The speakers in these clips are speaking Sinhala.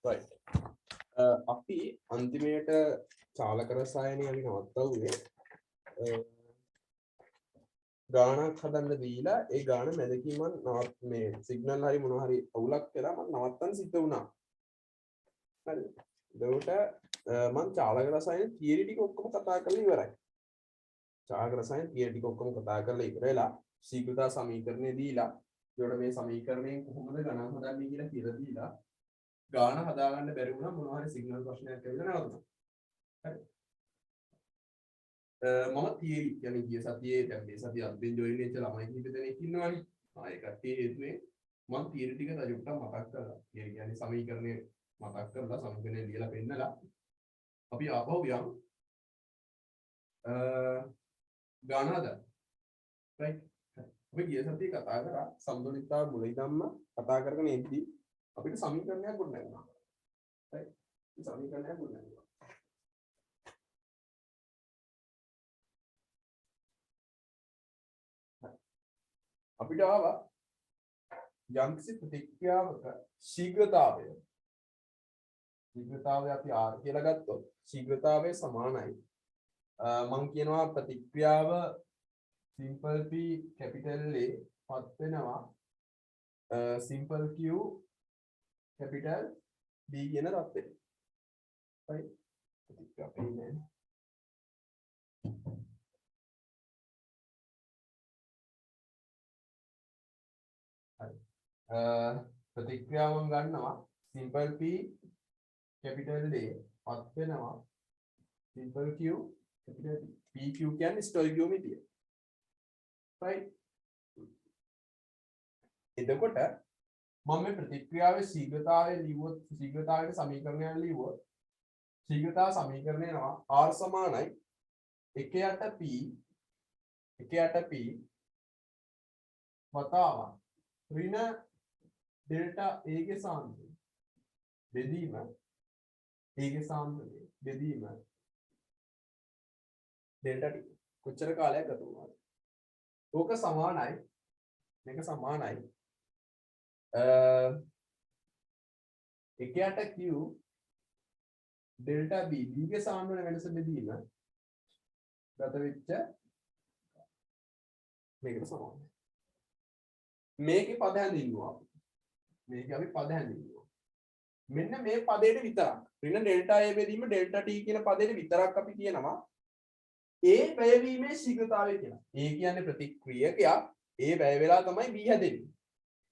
right. අපි අන්තිමේට චාලක රසායනය අපි නවත්තවුවේ ගානක් හදන්න දීලා ඒ ගාන මැදකින් මම මේ සිග්නල් හරි මොනවා හරි අවුලක් වෙලා මම නවත්තන්න සිද්ධ වුණා. හරිද? ඒකට මම චාලක රසායන තියරි ටික ඔක්කොම කතා කරලා ඉවරයි. චාලක රසායන තියරි ටික ඔක්කොම කතා කරලා ඉවරලා ශීඝ්‍රතා සමීකරණය දීලා ඒකට මේ සමීකරණයෙන් කොහොමද ගණන් හදන්නේ කියලා දීලා ගාන හදාගන්න බැරි වුණා මොනවා හරි සිග්නල් ප්‍රශ්නයක් ඇවිල්ලා නැවතුණා. හරි. මම තියරි කියන්නේ ගිය සතියේ දැන් මේ සතිය අන්තිම ජොයින් වෙච්ච ළමයි කිහිප දෙනෙක් ඉන්නවනේ. ඒකට ඒ හේතුවෙන් මම තියරි ටික තජුට්ටක් මතක් කරලා. තියරි කියන්නේ සමීකරණය මතක් කරලා සමීකරණය ලියලා පෙන්නලා අපි ආපහු යමු. ගාන හදන්න. right. අපි ගිය සතියේ කතා කරා සම්තුලිතතාව මුල ඉඳන්ම කතා කරගෙන ඉද්දී අපිට සමීකරණයක් ගොඩනගනවා. right. මේ සමීකරණයක් ගොඩනගනවා. අපිට ආවා යම්කිසි ප්‍රතික්‍රියාවක ශීඝ්‍රතාවය අපි r කියලා ගත්තොත් ශීඝ්‍රතාවය සමානයි මම කියනවා ප්‍රතික්‍රියාව simple p capital A පත් වෙනවා simple q capital B කියන தත්ත්වෙට. right. ප්‍රතික්‍රියාව පේන්නේ ප්‍රතික්‍රියාවන් ගන්නවා simple p capital A පත් වෙනවා simple q capital B. pq කියන්නේ ස්ටොයිකියෝමීටර්. right. එතකොට මම මේ ප්‍රතික්‍රියාවේ ශීඝ්‍රතාවය ලියුවොත් ශීඝ්‍රතාවයේ සමීකරණය ලියුවොත් ශීඝ්‍රතාව සමීකරණය යනවා r සමානයි 1/p වතාවක් ඍණ डेल्टा a के सामने बेदीम a के सामने बेदीम डेल्टा t කොච්චර කාලයක් ගත වුණාද? ඕක සමානයි මේක සමානයි 1/q डेल्टा b के सामने වෙනස බෙදීම ගත වෙච්ච මේකට සමානයි. මේකේ පද හැඳින්වුවා මේක අපි පද හැඳින්වුවා මෙන්න මේ පදයට විතරක් ඍණ ඩෙල්ටා a බෙදීම ඩෙල්ටා t කියන පදයට විතරක් අපි කියනවා a වැයවීමේ ශීඝ්‍රතාවය කියලා. a කියන්නේ ප්‍රතික්‍රියකයක් a වැය වෙලා තමයි b හැදෙන්නේ.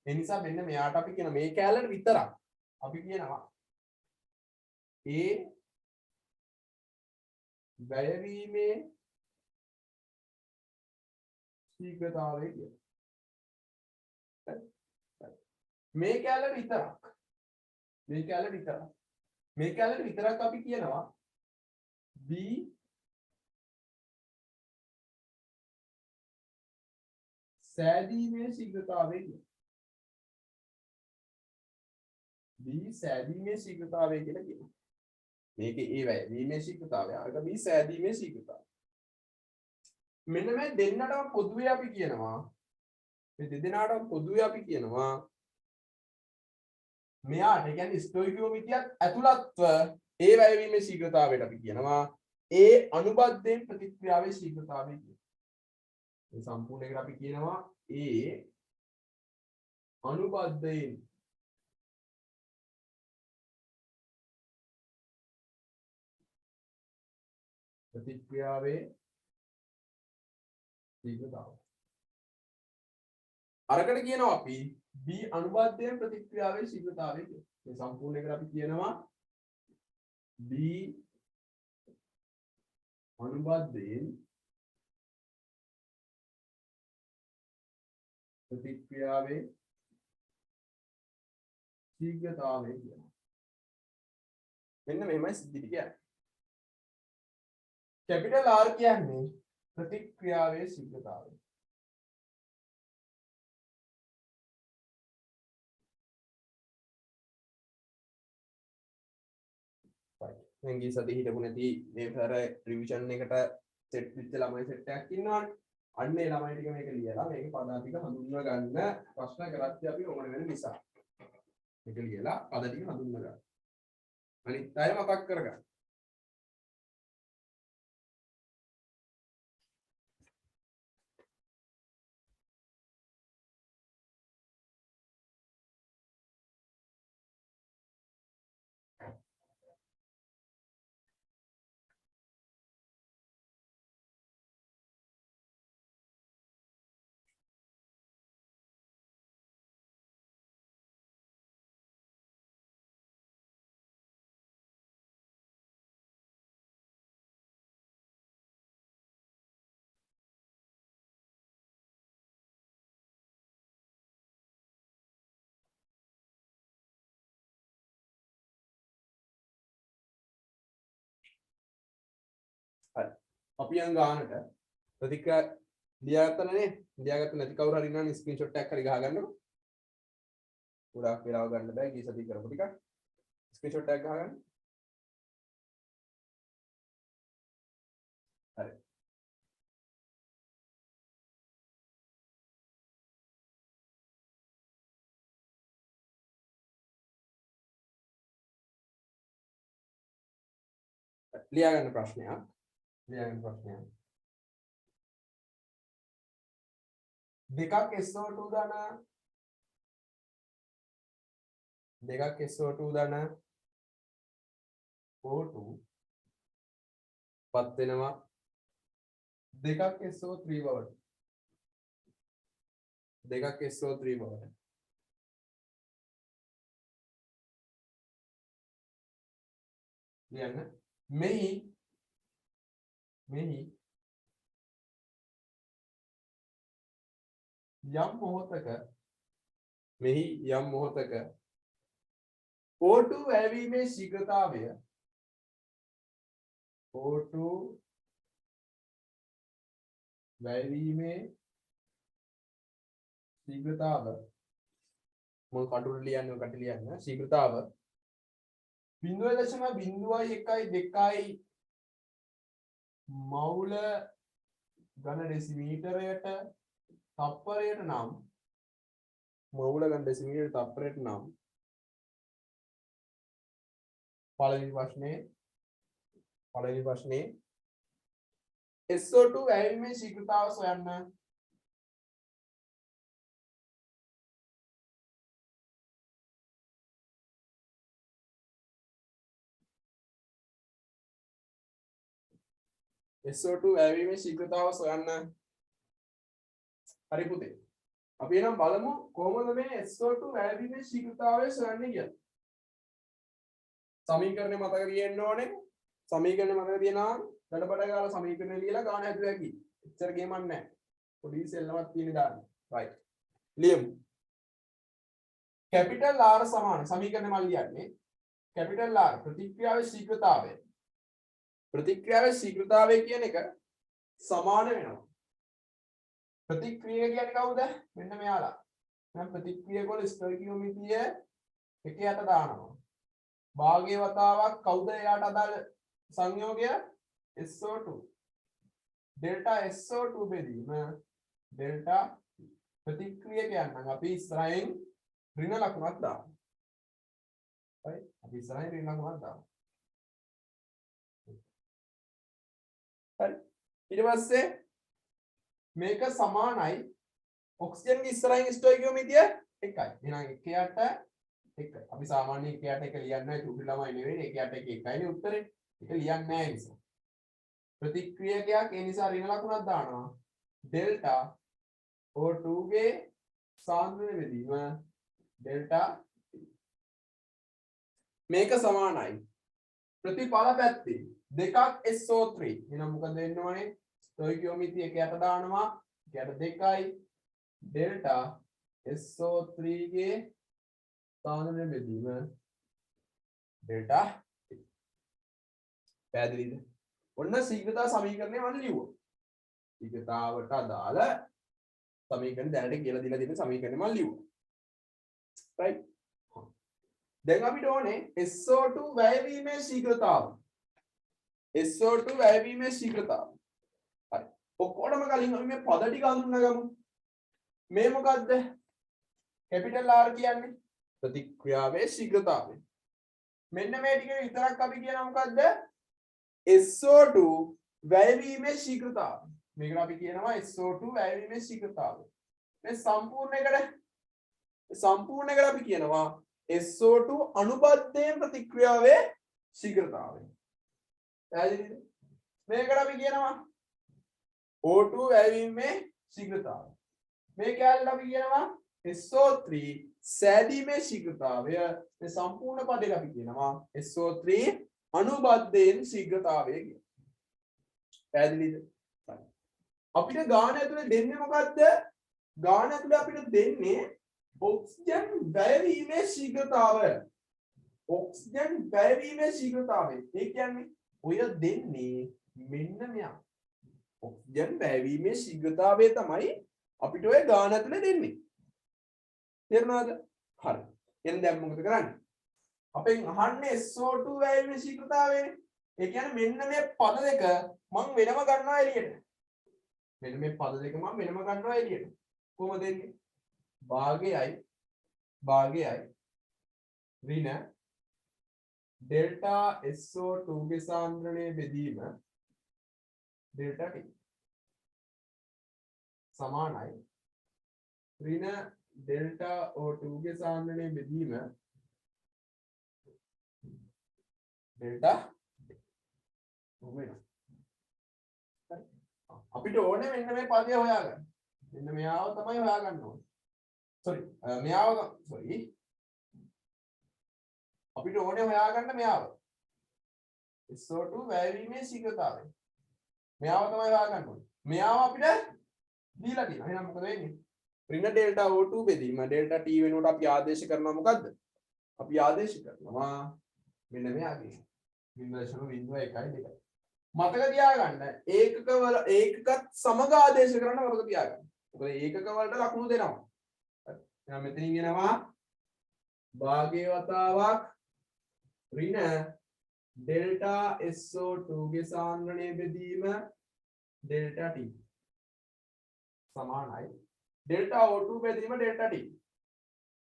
ඒ නිසා මෙන්න මෙයාට අපි කියන මේ කැලලට විතරක් අපි කියනවා a වැයවීමේ ශීඝ්‍රතාවය කියලා. මේ කැලේ විතරක් අපි කියනවා b සෑදීමේ ශීඝ්‍රතාවය කියලා. b සෑදීමේ ශීඝ්‍රතාවය කියලා කියනවා. මේකේ a වැයවීමේ ශීඝ්‍රතාවය අරක b සෑදීමේ ශීඝ්‍රතාවය. මෙන්න මේ දෙන්නටම පොදුවේ අපි කියනවා මේ දෙදෙනාටම පොදුවේ අපි කියනවා මෙයාට කියන්නේ ස්ටොයිකියෝමීටරයක් ඇතුළත්ව A වැයවීමේ ශීඝ්‍රතාවයට අපි කියනවා A අනුබද්ධයෙන් ප්‍රතික්‍රියාවේ ශීඝ්‍රතාවය කියලා. මේ සම්පූර්ණ එකට අපි කියනවා A අනුබද්ධයෙන් ප්‍රතික්‍රියාවේ ශීඝ්‍රතාවය. අරකට කියනවා අපි B අනුබද්ධයෙන් ප්‍රතික්‍රියාවේ ශීඝ්‍රතාවය කියලා. මේ සම්පූර්ණ එකට අපි කියනවා B අනුබද්ධයෙන් ප්‍රතික්‍රියාවේ ශීඝ්‍රතාවය කියලා. මෙන්න මෙහෙමයි සිද්ධි ටික කියන්නේ. කැපිටල් R කියන්නේ ප්‍රතික්‍රියාවේ ශීඝ්‍රතාවය. දැන් ගිය සතියේ හිටපු නැති මේ සර රිවිෂන් එකට සෙට් වෙච්ච ළමයි සෙට් එකක් ඉන්නවනේ. අන්න ඒ ළමයි ටික මේක ලියලා මේක පද ටික හඳුන්වා ගන්න ප්‍රශ්න කරද්දී අපි ඕන වෙන නිසා. මේක ලියලා පද ටික හඳුන්වා ගන්න. අනිත් අය මතක් කරගන්න. හරි. අපි යන් ගානට ප්‍රතික්‍රියා ලියාගත්තනේ. ලියාගත්ත නැති කවුරු හරි ඉන්නවනේ ස්ක්‍රීන්ෂොට් එකක් හරි ගහගන්නකො. ගොඩාක් වෙලාව ගන්න බෑ ගිය සතිය කරපු ටිකක්. ස්ක්‍රීන්ෂොට් එකක් ගහගන්න. හරි. ලියාගන්න ප්‍රශ්නයක්. ලියාගන්න ප්‍රශ්නයක්. දෙකක් SO2 දාන දෙකක් SO2 දාන O2 පත් වෙනවා දෙකක් SO3 බවට. දෙකක් SO3 බවට. ලියන්න. මෙහි යම් මොහොතක O2 වැයවීමේ ශීඝ්‍රතාවය මොන කටුල ලියන්නේ ඔකට ලියන්න ශීඝ්‍රතාව 0.0112 මවුල ඝන ඩෙසිමීටරයට තප්පරයට නම් මවුල ඝන ඩෙසිමීටරයට තප්පරයට නම් පළවෙනි ප්‍රශ්නේ SO2 වැයවීමේ ශීඝ්‍රතාව සොයන්න. SO2 වැයවීමේ ශීඝ්‍රතාව සොයන්න. හරි පුතේ. අපි එනම් බලමු කොහොමද මේ SO2 වැයවීමේ ශීඝ්‍රතාවය සොයන්නේ කියලා. සමීකරණය මතක තියෙන්න ඕනේ. සමීකරණය මතක තියනවා ගඩබඩ ගාලා සමීකරණය ලියලා ගාන හැදුවා කි. එච්චර ගේමක් නැහැ. පොඩි සෙල්ලමක් තියෙන දාන්න. right. ලියමු. කැපිටල් R සමාන සමීකරණය මම ලියන්නේ. Capital R ප්‍රතික්‍රියාවේ ශීඝ්‍රතාවය. ප්‍රතික්‍රියාවේ ශීඝ්‍රතාවය කියන එක සමාන වෙනවා. ප්‍රතික්‍රිය කියන්නේ කවුද? මෙන්න මෙයාලා. දැන් ප්‍රතික්‍රියකවල ස්ටොයිකියෝමීටරය එක යට දානවා. භාගයේ වතාවක් කවුද එයාට අදාළ සංයෝගය? SO2. ඩෙල්ටා SO2 බෙදීම ඩෙල්ටා ප්‍රතික්‍රිය කියනනම් අපි ඉස්සරහින් ඍණ ලකුණක් දානවා. හරි? අපි ඉස්සරහින් ඍණ ලකුණක් දානවා. හරි. ඊට පස්සේ මේක සමානයි ඔක්සිජන්ගේ ඉස්සරහින් ස්ටොයිකියෝමීටරය එකයි. එහෙනම් 1ට 1. අපි සාමාන්‍ය 1ට 1 ලියන්නේ නැහැ චුටි ළමයි නෙවෙයි 1ට 1 එකයිනේ උත්තරේ. ඒක ලියන්නේ නැහැ ඒ නිසා. ප්‍රතික්‍රියකයක් ඒ නිසා ඍණ ලකුණක් දානවා. ඩෙල්ටා O2 ගේ සාන්ද්‍රණය බෙදීම ඩෙල්ටා මේක සමානයි ප්‍රතිඵල පැත්තේ දෙකක් SO3. එහෙනම් මොකද වෙන්න ඕනේ? ස්ටොයිකියෝමීටරය 1ට දානවා 1ට 2යි ඩෙල්ටා SO3 ගේ සාන්ද්‍රණය බෙදීම ඩෙල්ටා පැහැදිලිද? ඔන්න ශීඝ්‍රතා සමීකරණය මම ලියුවා. ශීඝ්‍රතාවට අදාළ සමීකරණ දැනට කියලා දීලා තියෙන සමීකරණය මම ලියුවා. right. දැන් අපිට ඕනේ SO2 වැයවීමේ ශීඝ්‍රතාව. SO2 වැයවීමේ ශීඝ්‍රතාව. හරි. ඔක්කොටම කලින් අපි මේ පද ටික හඳුන්වගමු. මේ මොකද්ද? කැපිටල් R කියන්නේ ප්‍රතික්‍රියාවේ ශීඝ්‍රතාවය. මෙන්න මේ ටික විතරක් අපි කියනවා මොකද්ද? SO2 වැයවීමේ ශීඝ්‍රතාවය. මේකට අපි කියනවා SO2 වැයවීමේ ශීඝ්‍රතාවය. මේ සම්පූර්ණ එකට අපි කියනවා SO2 අනුබද්ධයෙන් ප්‍රතික්‍රියාවේ ශීඝ්‍රතාවය. පැහැදිලිද? මේකට අපි කියනවා O2 වැයවීමේ ශීඝ්‍රතාවය. මේ කැලේට අපි කියනවා SO3 සෑදීමේ ශීඝ්‍රතාවය. මේ සම්පූර්ණ පදයට අපි කියනවා SO3 අනුබද්ධයෙන් ශීඝ්‍රතාවය කියලා. පැහැදිලිද? අපිට ගාන ඇතුලේ දෙන්නේ මොකද්ද? ගාන ඇතුලේ අපිට දෙන්නේ ඔක්සිජන් වැයවීමේ ශීඝ්‍රතාවය. ඔක්සිජන් වැයවීමේ ශීඝ්‍රතාවය. ඒ කියන්නේ ඔය දෙන්නේ මෙන්න මෙයා. ඔක්සිජන් වැයවීමේ ශීඝ්‍රතාවය තමයි අපිට ඔය ගාන ඇතුලේ දෙන්නේ. තේරුණාද? හරි. එහෙනම් දැන් මොකද කරන්නේ? අපෙන් අහන්නේ SO2 වැයවීමේ ශීඝ්‍රතාවයනේ. ඒ කියන්නේ මෙන්න මේ පද දෙක මම වෙනම ගන්නවා එළියට. මෙන්න මේ පද දෙක මම වෙනම ගන්නවා එළියට. කොහොමද දෙන්නේ? භාගයයි ඍණ ඩෙල්ටා SO2 ගේ සාන්ද්‍රණය බෙදීම ඩෙල්ටා T සමානයි ඍණ ඩෙල්ටා O2 ගේ සාන්ද්‍රණය බෙදීම ඩෙල්ටා අපිට ඕනේ මෙන්න මේ පදය හොයාගන්න. මෙන්න මෙයාව තමයි හොයාගන්න ඕනේ. අපිට ඕනේ හොයාගන්න මෙයාව. SO2 වැයවීමේ ශීඝ්‍රතාවය. මෙයාව තමයි හොයාගන්න ඕනේ. මෙයාව අපිට දීලා තියෙනවා. එහෙනම් මොකද වෙන්නේ? ඍණ ඩෙල්ටා O2 බෙදීම ඩෙල්ටා T වෙනකොට අපි ආදේශ කරනවා මොකද්ද? අපි ආදේශ කරනවා මෙන්න මෙයාගේ 0.01 මතක තියාගන්න ඒකකත් සමග ආදේශ කරන්න මතක තියාගන්න. මොකද ඒකක වලට ලකුණු දෙනවා. එහෙනම් මෙතනින් එනවා භාගයේ වතාවක් ඍණ ඩෙල්ටා SO2 ගේ සාන්ද්‍රණය බෙදීම ඩෙල්ටා T සමානයි ඩෙල්ටා O2 බෙදීම ඩෙල්ටා T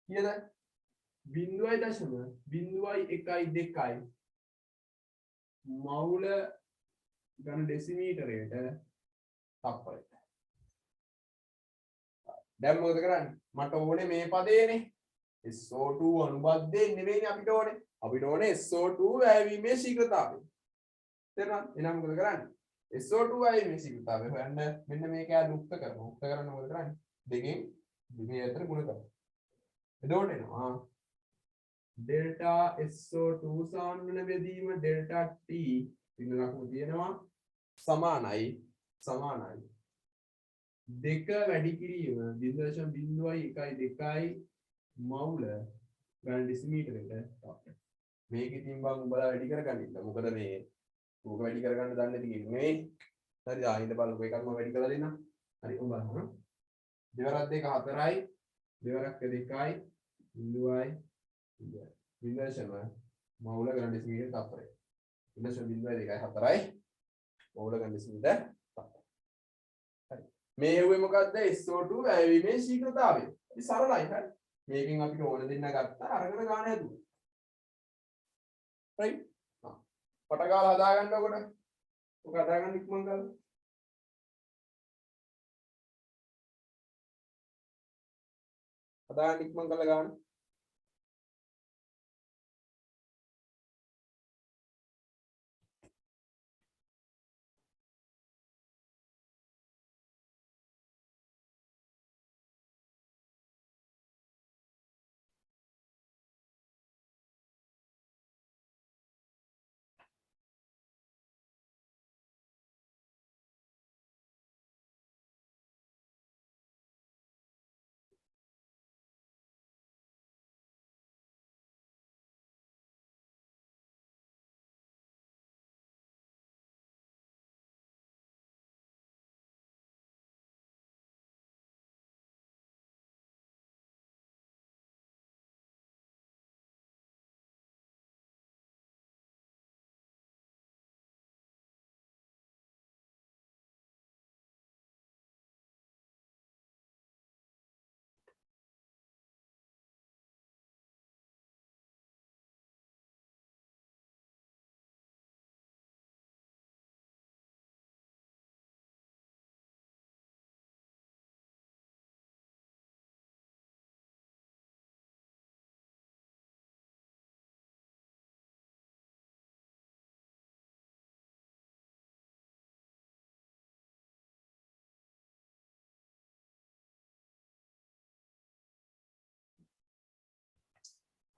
කීයද? 0.01 මවුල ඝන ඩෙසිමීටරයට තප්පරයට. දැන් මොකද කරන්නේ? මට ඕනේ මේ පදේනේ. SO2 අනුබද්ධයෙන් නෙවෙයිනේ අපිට ඕනේ. අපිට ඕනේ SO2 වැයවීමේ ශීඝ්‍රතාවය. තේරුණාද? එහෙනම් මොකද කරන්නේ? SO2 වැයවීමේ ශීඝ්‍රතාවය හොයන්න මෙන්න මේක යා දුක්ත කරනවා. උක්ත කරන්න මොකද කරන්නේ? දෙකෙන් දෙකේ අතර ගුණ කරනවා. එතකොට එනවා ඩෙල්ටා SO2 සාන්ද්‍රණ බෙදීම ඩෙල්ටා T ඉන්න ලකුණු තියෙනවා සමානයි දෙක වැඩි කිරීම 0.01 මවුල ගන්න ඩෙසිමීටරයට තප්පරය. මේක ඉතින් බං උඹලා වැඩි කරගන්න. මොකද මේ ඕක වැඩි කරගන්න දන්නේ නැති කෙනෙක් නෙවෙයි. හරිද? ආයෙත් බලන්න එකක්ම වැඩි කරලා දෙන්න. හරි උඹ බලන්න. දෙවරක් දෙක 4යි දෙවරක් 2යි 0.0 විදර්ශන මවුල ගන්න ඩෙසිමීටර තප්පරය. විදර්ශන 0.2 4යි මවුල ගන්න ඩෙසිමීටර තප්පරය. හරි. මේ හෙව්වේ මොකද්ද? SO2 වැයවීමේ ශීඝ්‍රතාවය. ඉතින් සරලයි හරි. මේකෙන් අපිට ඕන දෙන්න ගත්තා අරගෙන ගාන හැදුවා. right? පටගාලා හදා ගන්නකොට ඔක හදා ගන්න ඉක්මන් කරලා හදාගන්න ඉක්මන් කරලා ගන්න.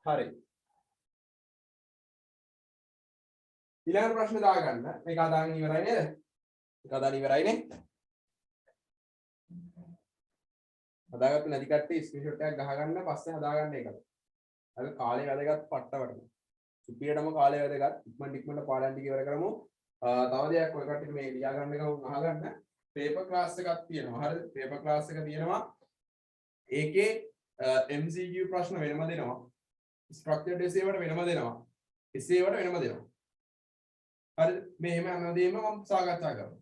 හරි. ඊළඟ ප්‍රශ්න දාගන්න. මේක අදාගෙන ඉවරයි නේද? මේක අදාගෙන ඉවරයිනේ. හදාගත්ත නැති කට්ටිය ස්ක්‍රීන්ෂොට් එකක් ගහගන්න පස්සේ හදාගන්න ඒකද. අර කාලේ වැදගත් පට්ට වටන. සුපිරියටම කාලේ වැදගත්. ඉක්මනට පාඩම් ටික ඉවර කරමු. තව දෙයක් ඔය කට්ටියට මේ ලියා ගන්න එක අහගන්න. පේපර් ක්ලාස් එකක් තියෙනවා. හරිද? පේපර් ක්ලාස් එක තියෙනවා. ඒකේ MCQ ප්‍රශ්න වෙනම දෙනවා. ස්ට්‍රක්චර්ඩ් එසේ වලට වෙනම දෙනවා. එසේ වලට වෙනම දෙනවා. හරිද? මේ හැමදේම මම සාකච්ඡා කරනවා.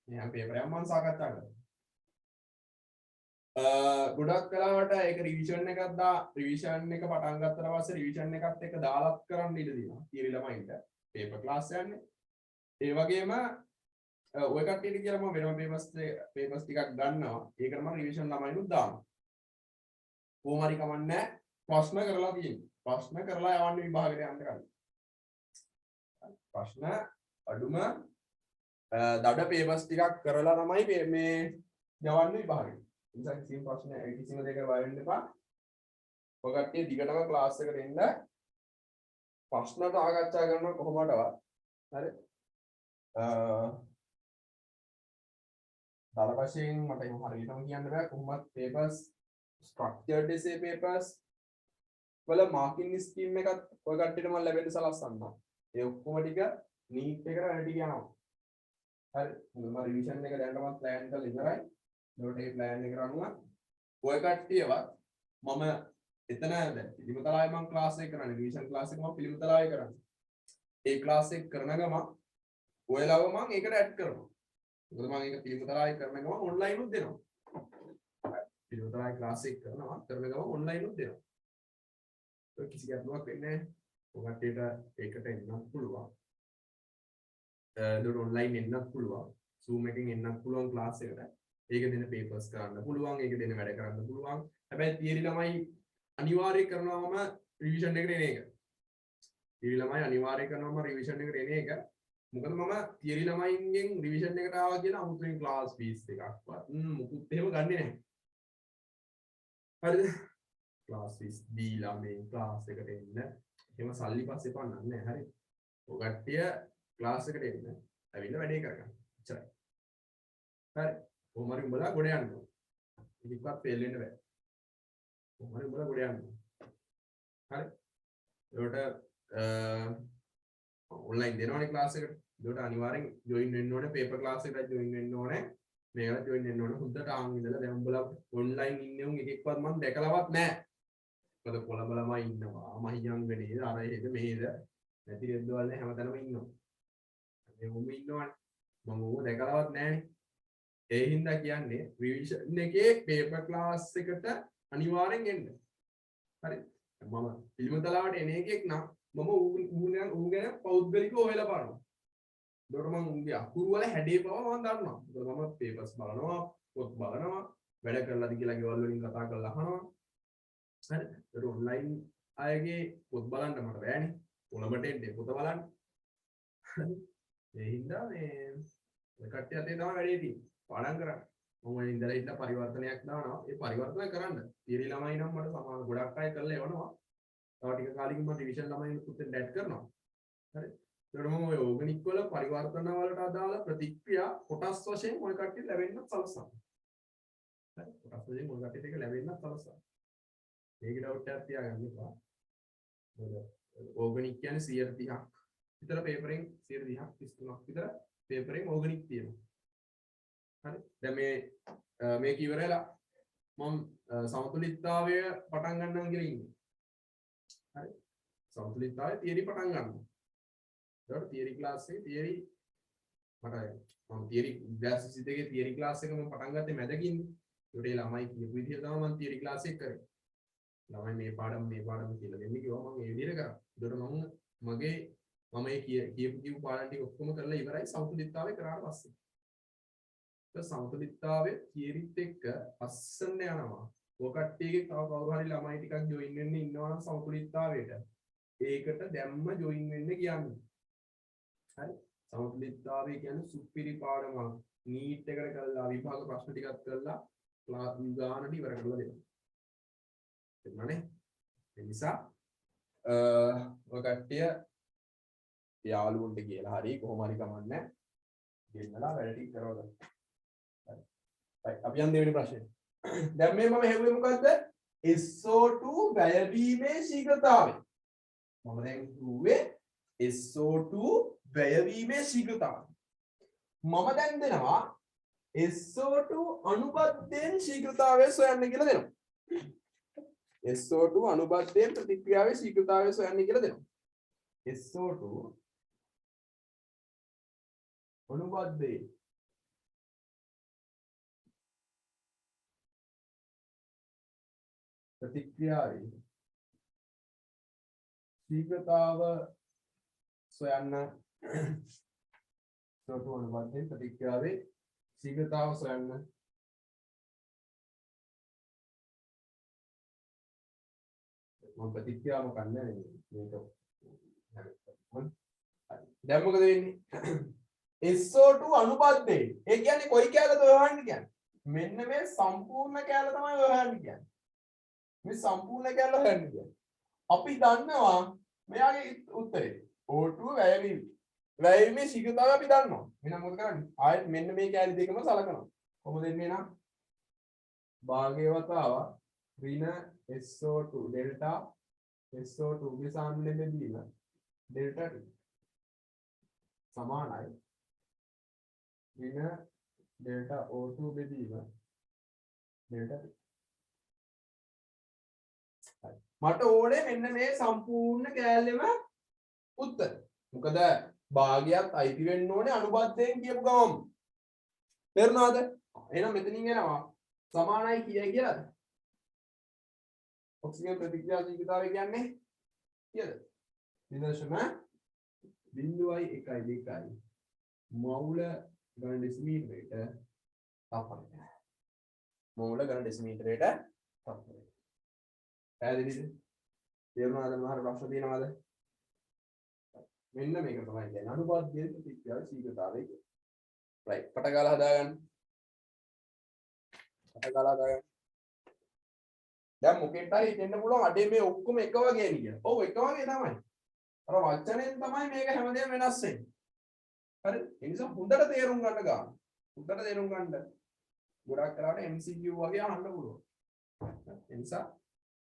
මේ හැම පේපරයක්ම මම සාකච්ඡා කරනවා. ගොඩක් කලාවට ඒක රිවිෂන් එකක් රිවිෂන් එක පටන් ගත්තට පස්සේ රිවිෂන් එකත් එක්ක දාලත් කරන්න ඉඩ දෙනවා. තියරි ළමයින්ට පේපර් ක්ලාස් යන්නේ. ඒ වගේම ඔය කට්ටියට කියලා මම වෙනම පේපර්ස් ටිකක් ගන්නවා. ඒකට මම රිවිෂන් ළමයිනුත් දානවා. කොහොම හරි කමන්නේ ප්‍රශ්න කරලා තියෙනවා. ප්‍රශ්න කරලා යවන්න විභාගෙට යන්න කලින්. ප්‍රශ්න අඩුම දඩ පේපර්ස් ටිකක් කරලා තමයි මේ යවන්න විභාගෙට. නිසා කිසිම ප්‍රශ්න කිසිම දෙයක බය වෙන්න එපා. ඔය කට්ටිය දිගටම ක්ලාස් එකට එන්න ප්‍රශ්න සාකච්ඡා කරනවා කොහොමදවත්. හරි. දාල වශයෙන් මට එහෙම හරියටම කියන්න බෑ කොහොමද papers structured essay papers වල මාකින් ස්කීම් එකත් ඔය කට්ටියට මම ලැබෙන්න සලස්සන්නවා. ඒ ඔක්කොම ටික නීට් එකට වැඩි යනවා. හරි. මම රිවිෂන් එක දැනටමත් ප්ලෑන් කරලා ඉවරයි. ඒකට ඒ ප්ලෑන් එක කරනවා. ඔය කට්ටියවත් මම එතන දැන් පිළිමතලාවේ මම ක්ලාස් එක කරන්නේ රිවිෂන් ක්ලාස් එක මම පිළිමතලාවේ කරන්නේ. ඒ ක්ලාස් එක කරන ගමන් ඔයලව මම ඒකට ඇඩ් කරනවා. මොකද මම ඒක පිළිමතලාවේ කරන ගමන් ඔන්ලයින් උත් දෙනවා. පිළිමතලාවේ ක්ලාස් එක කරනවා කරන ගමන් ඔන්ලයින් උත් දෙනවා. ඒක කිසි ගැටලුවක් වෙන්නේ නැහැ. ඔය කට්ටියට ඒකට එන්නත් පුළුවන්. ඒක ඔන්ලයින් එන්නත් පුළුවන්. Zoom එකකින් එන්නත් පුළුවන් ක්ලාස් එකට. ඒක දෙන papers කරන්න පුළුවන්. ඒක දෙන වැඩ කරන්න පුළුවන්. හැබැයි තියරි ළමයි අනිවාර්යයෙන් කරනවම රිවිෂන් එකට එන එක. තියරි ළමයි අනිවාර්යයෙන් කරනවම රිවිෂන් එකට එන එක. මොකද මම තියරි ළමයින්ගෙන් රිවිෂන් එකට ආවා කියලා අමුතුවෙන් ක්ලාස් ෆීස් එකක්වත් මුකුත් එහෙම ගන්නෙ නැහැ. හරිද? ක්ලාස් ෆීස් දීලා මේ ක්ලාස් එකට එන්න එහෙම සල්ලි පස්සේ පන්නන්නේ නැහැ. හරි. ඔය කට්ටිය ක්ලාස් එකට එන්න ඇවිල්ලා වැඩේ කරගන්න. එච්චරයි. හරි. කොහොම හරි උඹලා ගොඩ යන්න ඕන. ඉතින්වත් ෆේල් වෙන්න බෑ. කොහොම හරි උඹලා ගොඩ යන්න ඕන. හරි. ඒකට ඔන්ලයින් දෙනවනේ ක්ලාස් එකට. ඒකට අනිවාර්යෙන් ජොයින් වෙන්න ඕනේ. පේපර් ක්ලාස් එකට ජොයින් වෙන්න ඕනේ. මේකට ජොයින් වෙන්න ඕනේ. හොඳට ආන් ඉඳලා දැන් උඹලා ඔන්ලයින් ඉන්නේ උන් එකෙක්වත් මම දැකලවත් නැහැ. මොකද කොළඹ ළමයි ඉන්නවා. මහියන් වෙලේ අර එහෙද මෙහෙද නැති රෙද්දවල හැමතැනම ඉන්නවා. මේ උඹ ඉන්නවනේ. මම ඌව දැකලවත් නැහැනේ. ඒ හින්දා කියන්නේ රිවිෂන් එකේ පේපර් ක්ලාස් එකට අනිවාර්යෙන් එන්න. හරි. මම පිළිමතලාවට එන එකෙක් නම් මම ඌ ගැන පෞද්ගලිකව හොයලා බලනවා. ඒකට මම උන්ගේ අකුරු වල හැඩේ බව මම දන්නවා. ඒකට මම පේපර්ස් බලනවා, පොත් බලනවා, වැඩ කරලාද කියලා ගෙවල් වලින් කතා කරලා අහනවා. හරි. ඒක ඔන්ලයින් අයගේ පොත් බලන්න මට බෑනේ. කොළඹට එන්නේ පොත බලන්න. ඒ හින්දා මේ කට්ටිය අතේ තමයි වැඩේ තියෙන්නේ. පාඩම් කරන්න. මම ඉඳලා ඉන්න පරිවර්තනයක් දානවා. ඒ පරිවර්තනය කරන්න. තියරි ළමයි නම් මට සමාන ගොඩක් අය කරලා එවනවා. තව ටික කාලෙකින් මම රිවිෂන් ළමයි උත්තර ඩැට් කරනවා. හරි. ඒකට මම ඔය ඕගනික් වල පරිවර්තන වලට අදාළ ප්‍රතික්‍රියා කොටස් වශයෙන් ඔය කට්ටිය ලැබෙන්නත් සලසනවා. හරි. කොටස් වශයෙන් ඔය කට්ටියට ඒක ලැබෙන්නත් සලසනවා. මේක ඩවුට් එකක් තියාගන්න එපා. මොකද ඕගනික් කියන්නේ 130ක් විතර පේපරෙන් 130ක් 33ක් විතර පේපරෙන් ඕගනික් තියෙනවා. හරි. දැන් මේක ඉවරලා මම සමතුලිතතාවය පටන් ගන්නවා කියලා ඉන්නේ. හරි. සමතුලිතතාවය තියරි පටන් ගන්නවා. ඒකට තියරි ක්ලාස් එකේ තියරි මම තියරි 2022 තියරි ක්ලාස් එක මම පටන් ගත්තේ මැදකින්. ඒකට ඒ ළමයි කියපු විදිහ තමයි මම තියරි ක්ලාස් එක කරේ. ළමයි මේ පාඩම කියලා දෙන්න කිව්වා මම ඒ විදිහට කරා. ඒකට මම මේ කියපු පාඩම් ටික ඔක්කොම කරලා ඉවරයි සමතුලිතතාවය කරාට පස්සේ. සමතුලිතතාවය තියරිත් එක්ක අස්සන්න යනවා. ඔය කට්ටියගේ තව කවුරු හරි ළමයි ටිකක් ජොයින් වෙන්න ඉන්නවා නම් සමතුලිතතාවයට ඒකට දැම්ම ජොයින් වෙන්න කියන්නේ. හරි. සමතුලිතතාවය කියන්නේ සුපිරි පාඩමක්. නීට් එකට කරලා විභාග ප්‍රශ්න ටිකක් කරලා ක්ලාස් ගානට ඉවර කරලා දෙනවා. එන්නනේ. ඒ නිසා ඔය කට්ටිය යාළුවන්ට කියලා හරි කොහොම හරි කමන්නේ ගෙන්නලා වැඩ ටික කරවගන්න. හරි. අපි යන් දෙවෙනි ප්‍රශ්නේ. දැන් මේ මම හෙව්වේ මොකද්ද? SO2 වැයවීමේ ශීඝ්‍රතාවය. මම දැන් කිව්වේ SO2 වැයවීමේ ශීඝ්‍රතාවය. මම දැන් දෙනවා SO2 අනුබද්ධයෙන් ශීඝ්‍රතාවය සොයන්න කියලා දෙනවා. SO2 අනුබද්ධයෙන් ප්‍රතික්‍රියාවේ ශීඝ්‍රතාවය සොයන්න කියලා දෙනවා. SO2 අනුබද්ධයෙන් ප්‍රතික්‍රියාවේ ශීඝ්‍රතාව සොයන්න SO2 අනුබද්ධයෙන් ප්‍රතික්‍රියාවේ ශීඝ්‍රතාව සොයන්න මම ප්‍රතික්‍රියාව කරන්නේ මේක දැන් මොකද වෙන්නේ SO2 අනුබද්ධයෙන් ඒ කියන්නේ කොයි කැලද ඔය හොයන්න කියන්නේ මෙන්න මේ සම්පූර්ණ කැල තමයි ඔය හොයන්න කියන්නේ මේ සම්පූර්ණ කැල හොයන්න කියන්නේ අපි දන්නවා මෙයාගේ උත්තරේ O2 වැයවීමේ ශීඝ්‍රතාවය අපි දන්නවා එහෙනම් මොකද කරන්නේ ආයෙත් මෙන්න මේ කැලේ දෙකම සලකනවා කොහොමද එන්නේ නම් භාගයේ වතාව ඍණ SO2 ඩෙල්ටා SO2 ගේ සාන්ද්‍රණය බෙදීම ඩෙල්ටා T සමානයි ඍණ ඩෙල්ටා O2 බෙදීම ඩෙල්ටා T. මට ඕනේ මෙන්න මේ සම්පූර්ණ කෑල්ලෙම උත්තර. මොකද භාගයක් අයිති වෙන්න ඕනේ අනුබද්ධයෙන් කියපු ගමන්. තේරුණාද? එහෙනම් මෙතනින් එනවා සමානයි කියයි කියලාද? ඔක්සිජන් ප්‍රතික්‍රියා ශීඝ්‍රතාවය කියන්නේ කීයද? නිදර්ශන 0.12 මෝල් ඝන ඩෙසිමීටරයට තප්පරය. මෝල් ඝන ඩෙසිමීටරයට තප්පරය. පැහැදිලිද? තේරුණාද මහර ප්‍රශ්න තියෙනවද? මෙන්න මේක තමයි කියන්නේ අනුපාතයේ ප්‍රතික්‍රියාවේ ශීඝ්‍රතාවය කියන්නේ. රයිට්. පට ගාලා හදාගන්න. පට ගාලා හදාගන්න. දැන් මොකෙන්ට හරි හිතෙන්න පුළුවන් අඩේ මේ ඔක්කොම එක වගේ නේ කියලා. ඔව් එක වගේ තමයි. අර වචනෙන් තමයි මේක හැමදේම වෙනස් වෙන්නේ. හරි? ඒ නිසා හොඳට තේරුම් ගන්න ගන්න. හොඳට තේරුම් ගන්න. ගොඩක් කරාට MCQ වගේ අහන්න පුළුවන්. ඒ නිසා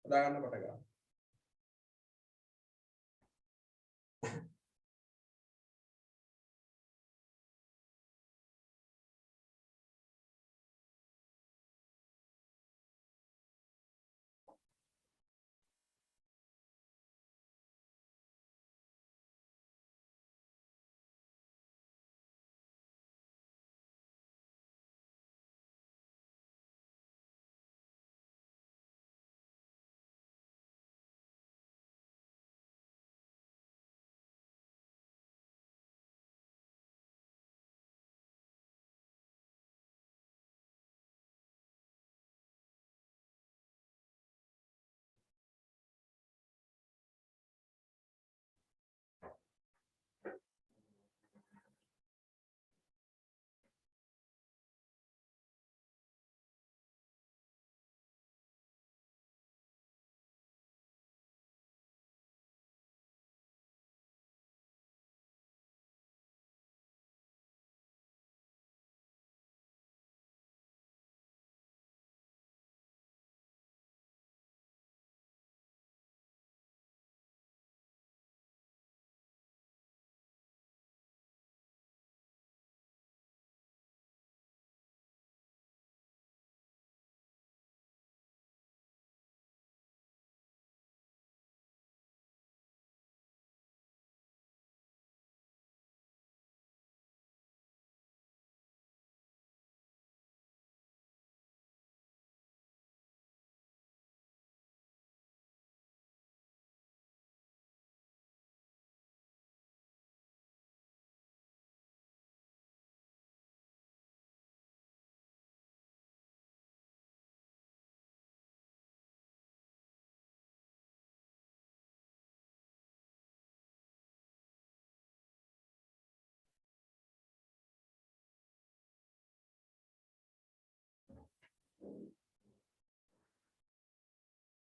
හදාගන්න පට ගන්න.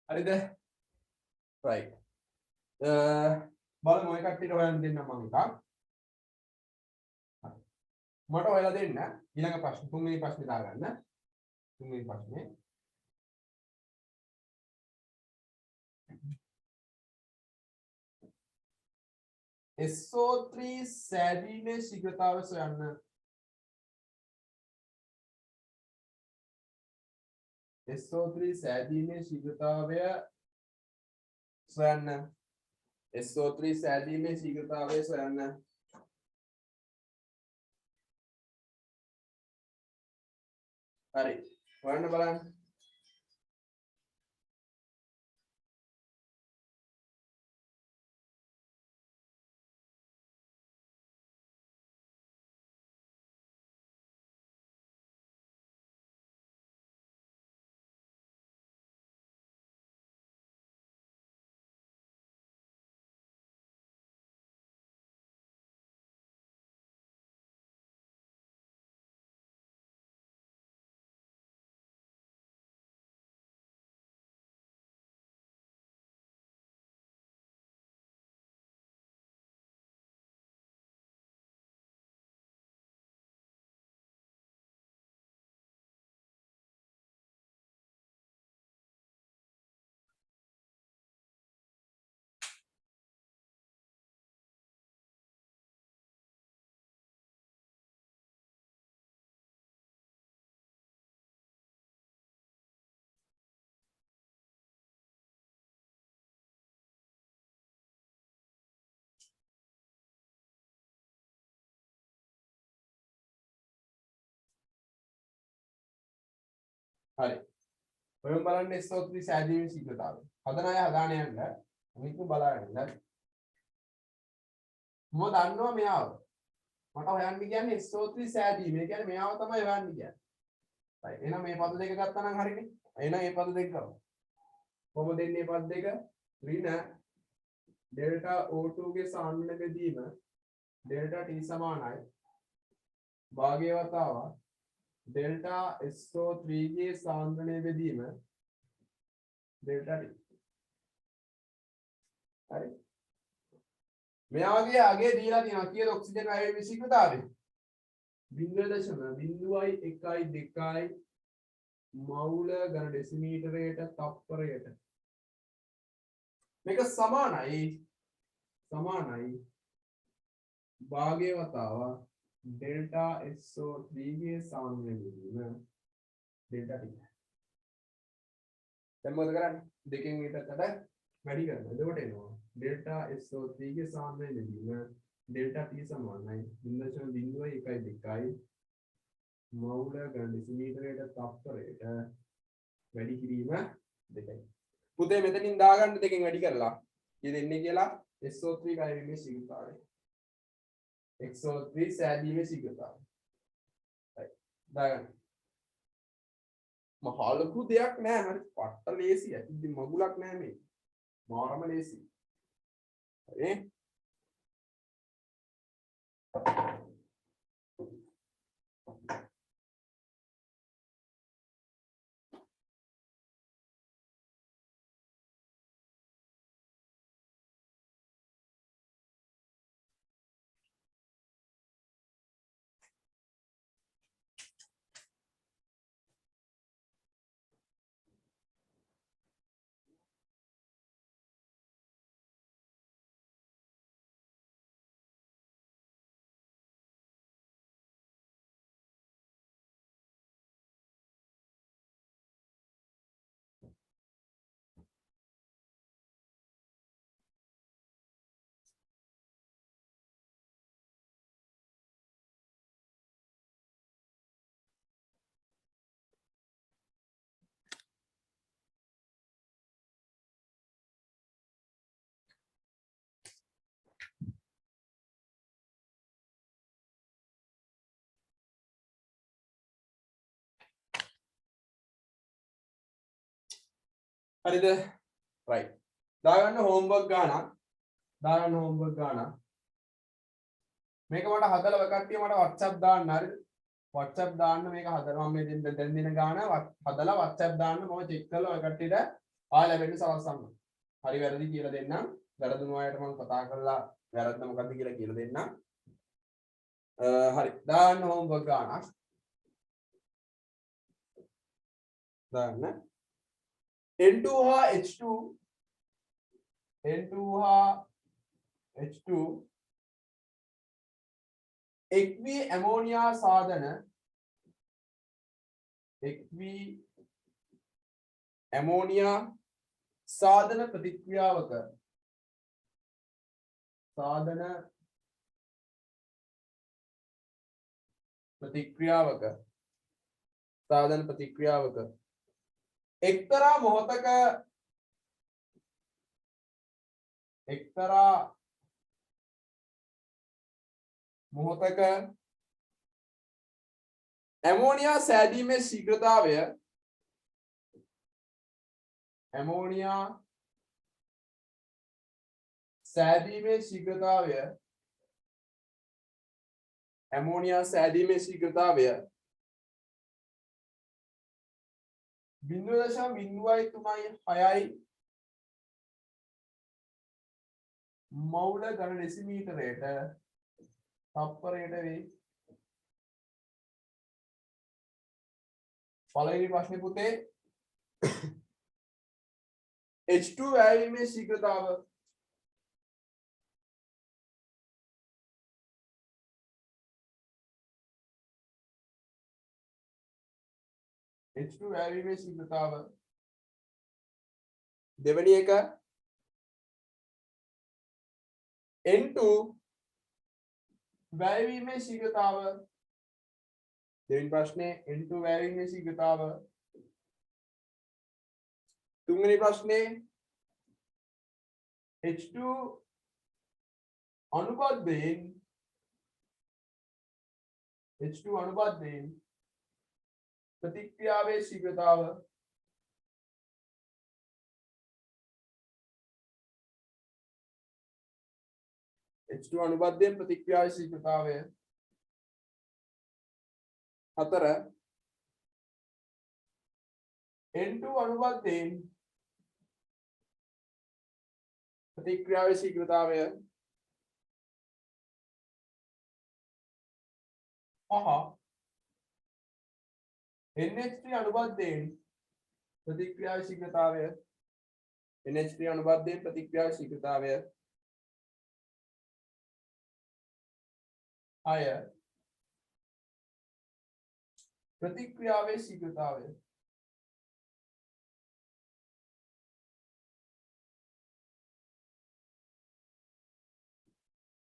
හරිද? right. බලමු ඔය කට්ටියට හොයන්න දෙන්න මම එකක්. මට හොයලා දෙන්න ඊළඟ ප්‍රශ්න තුන්වෙනි ප්‍රශ්නේ දාගන්න. තුන්වෙනි ප්‍රශ්නේ SO3 සෑදීමේ ශීඝ්‍රතාවය සොයන්න. SO3 සෑදීමේ ශීඝ්‍රතාවය සොයන්න. SO3 සෑදීමේ ශීඝ්‍රතාවය සොයන්න. හරි. හොයන්න බලන්න. හරි. ඔයම බලන්න SO3 සෑදීමේ ශීඝ්‍රතාවය. හදන අය හදාන යන්න. මේක බලන්න. මම දන්නවා මෙයාව. මට හොයන්න කියන්නේ SO3 සෑදීම. ඒ කියන්නේ මෙයාව තමයි හොයන්න කියන්නේ. හරි. එහෙනම් මේ පද දෙක ගත්තා නම් හරිනේ. එහෙනම් මේ පද දෙක කරමු. කොහොමද දෙන්නේ මේ පද දෙක? ඍණ ඩෙල්ටා O2 ගේ සාන්ද්‍රණ බෙදීම ඩෙල්ටා T සමානයි භාගයේ වතාව डेल्टा SO3 के सांद्रण्य बेदीम डेल्टा T. अरे मैं आगे दिया තියෙනවා කීයද ඔක්සිජන් අයෝඩ් විශීඝ්‍රතාවය 0.01 මවුල ඝන ඩෙසිමීටරයට තප්පරයට මේක සමානයි භාගයේ වතාව डेल्टा SO3 के सामने में डेल्टा T දැන් මොකද කරන්නේ දෙකෙන් ඊටකට වැඩි කරනවා එතකොට එනවා डेल्टा SO3 के सामने में डेल्टा T සමානයි 0.01 මවුල ඝන ඩෙසිමීටරයට තප්පරයට වැඩි කිරීම දෙකයි පුතේ මෙතනින් දාගන්න දෙකෙන් වැඩි කරලා කී දෙන්නේ කියලා SO3 ගායීමේ ශීඝ්‍රතාවය SO3 සෑදීමේ ශීඝ්‍රතාවය. හරි. දාගන්න. මහා ලොකු දෙයක් නෑ. හරි. පට්ට ලේසියි. ඉතින් මගුලක් නෑ මේ. මාරම ලේසියි. හරි. හරිද right දාගන්න homework ගානක් මේක මට හදලා ඔය කට්ටිය මට WhatsApp දාන්න හරිද WhatsApp දාන්න මේක හදලා මම මේ දැන් දින ගාන හදලා WhatsApp දාන්න මම චෙක් කරලා ඔය කට්ටියට ආයෙ ලැබෙන්න සලස්සන්න හරි වැරදි කියලා දෙන්නම් වැරදුණු අයට මම කතා කරලා වැරද්ද මොකද්ද කියලා කියලා දෙන්නම්. හරි. දාන්න හෝම්වර්ක් ගානක්. දාන්න. N2 හා H2 එක්වි ඇමෝනියා සාධන ප්‍රතික්‍රියාවක එක්තරා මොහොතක ඇමෝනියා සෑදීමේ ශීඝ්‍රතාවය බිංදුව දශම බිංදුවයි තුනයි හයයි මවුල ඝන ඩෙසිමීටරයට තප්පරයට වේ. පළවෙනි ප්‍රශ්නේ පුතේ H2 වැයවීමේ ශීඝ්‍රතාව දෙවෙනි එක N2 වැයවීමේ ශීඝ්‍රතාව දෙවෙනි ප්‍රශ්නේ N2 වැයවීමේ ශීඝ්‍රතාව තුන්වෙනි ප්‍රශ්නේ H2 අනුබද්ධයෙන් ප්‍රතික්‍රියාවේ ශීඝ්‍රතාව H2 අනුබද්ධයෙන් ප්‍රතික්‍රියාවේ ශීඝ්‍රතාවය හතර N2 අනුබද්ධයෙන් ප්‍රතික්‍රියාවේ ශීඝ්‍රතාවය පහ NH3 අනුබද්ධයෙන් ප්‍රතික්‍රියාවේ ශීඝ්‍රතාවය NH3 අනුබද්ධයෙන් ප්‍රතික්‍රියාවේ ශීඝ්‍රතාවය 6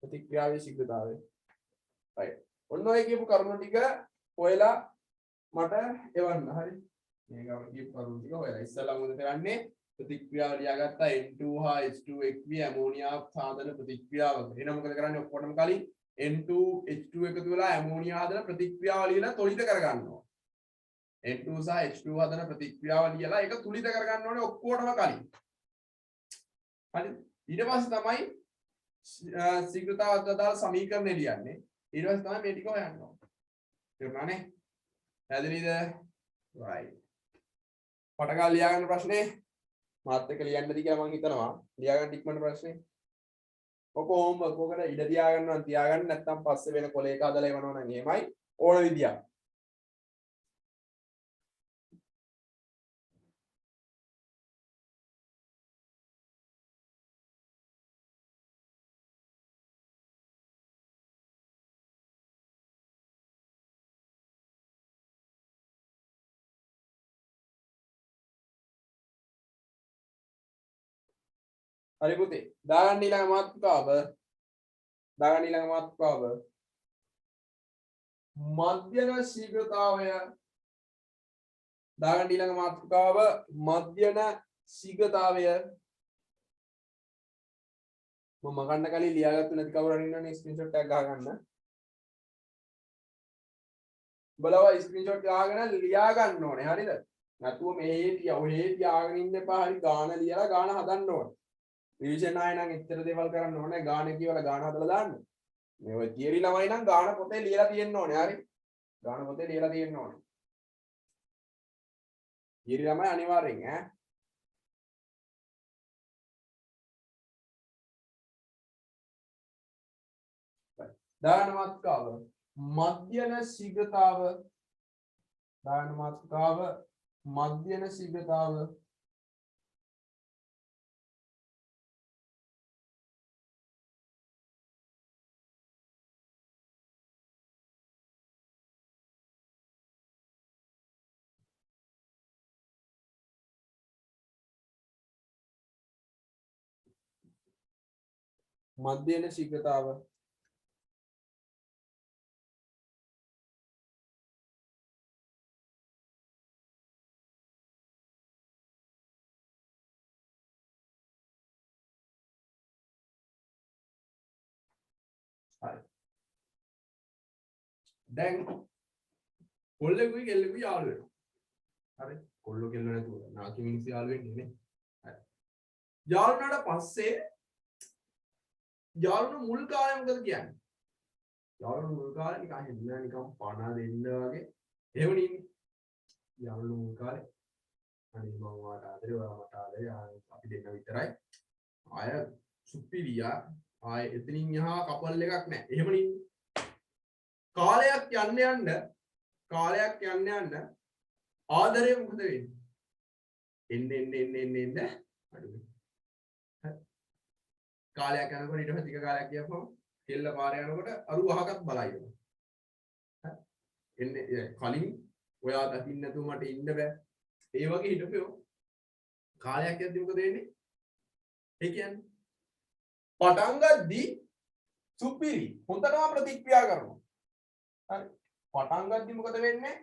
ප්‍රතික්‍රියාවේ ශීඝ්‍රතාවය right ඔන්න ඔය කියපු කරුණු ටික ඔයලා මට එවන්න හරි මේක අපි කියපු කරුණු ටික ඔයලා ඉස්සලා මොකද කරන්නේ ප්‍රතික්‍රියාව ලියාගත්තා N2 හා H2 එක්වි ඇමෝනියා සාධන ප්‍රතික්‍රියාවක එහෙනම් මොකද කරන්නේ ඔක්කොටම කලින් N2 H2 එකතු වෙලා ඇමෝනියා හදන ප්‍රතික්‍රියාව ලියලා තොලිත කරගන්නවා N2 සහ H2 හදන ප්‍රතික්‍රියාව ලියලා ඒක තුලිත කරගන්න ඕනේ ඔක්කොටම කලින් හරි ඊට පස්සේ තමයි ශීඝ්‍රතාවත් අදාළ සමීකරණය ලියන්නේ ඊට පස්සේ තමයි මේ ටික හොයන්න ඕනේ තේරුණානේ පැහැදිලිද right පටගල් ලියාගන්න ප්‍රශ්නේ මාත් එක්ක ලියන්නද කියලා මම හිතනවා ලියාගන්න ඉක්මනට ප්‍රශ්නේ ඔකෝම ඔකට ඉඩ තියාගන්නවා තියාගන්න නැත්නම් පස්සේ වෙන කොලේක හදලා එවනවා නම් එහෙමයි ඕන විදියක් හරි පුතේ දාගන්න ඊළඟ මාතෘකාව මධ්‍යන ශීඝ්‍රතාවය දාගන්න ඊළඟ මාතෘකාව මධ්‍යන ශීඝ්‍රතාවය මම ගන්න කලින් ලියාගත්තු නැති කවුරු හරි ඉන්නවනේ ස්ක්‍රීන්ෂොට් එකක් ගහගන්න බලවා ස්ක්‍රීන්ෂොට් ගහගෙන ලියා ගන්න ඕනේ හරිද නැතුව ඔහේ තියාගෙන ඉන්න එපා හරි ගාන ලියලා ගාන හදන්න ඕනේ රිවිෂන් ආයෙ නම් එච්චර දේවල් කරන්න ඕනේ ගාන කියවලා ගාන හදලා දාන්න මේ ඔය තියරි ළමයි නම් ගාන පොතේ ලියලා තියෙන්න ඕනේ හරි ගාන පොතේ ලියලා තියෙන්න ඕනේ තියරි ළමයි අනිවාර්යෙන් දාන මාතෘකාව මධ්‍යන ශීඝ්‍රතාව දාන මාතෘකාව මධ්‍යන ශීඝ්‍රතාව මධ්‍යන ශීඝ්‍රතාව දැන් කොල්ලෙකුයි කෙල්ලෙකුයි යාළු වෙනවා. හරි. කොල්ලෝ කෙල්ල නැතුව නාකි මිනිස්සු යාළු වෙන්නේ නේ. හරි. යාළු වුණාට පස්සේ යාළුවෝ මුල් කාලේ මොකද කියන්නේ? යාළුවෝ මුල් කාලේ නිකන් හෙන්න නිකන් පණ දෙන්න වගේ එහෙම නෙන්නේ. යාළුවෝ මුල් කාලේ අනේ මම වාට ආදරේ ඔයා මට ආදරේ අපි දෙන්න විතරයි. ආය සුපිරියා ආය එතනින් යහා කපල් එකක් නැහැ. එහෙම නෙන්නේ. කාලයක් යන්න යන්න ආදරය මොකද වෙන්නේ? එන්න අඩු වෙනවා. කාලයක් යනකොට ඊට පස්සේ ටික කාලයක් ගියපම කෙල්ල පාරේ යනකොට අරු අහකට බලයිනවා. එන්නේ කලින් ඔයා දකින්න නැතුව මට ඉන්න බෑ. ඒ වගේ හිටපෙව. කාලයක් යද්දි මොකද වෙන්නේ? ඒ කියන්නේ පටන් ගද්දි සුපිරි හොඳටම ප්‍රතික්‍රියා කරනවා. හරි. පටන් ගද්දි මොකද වෙන්නේ?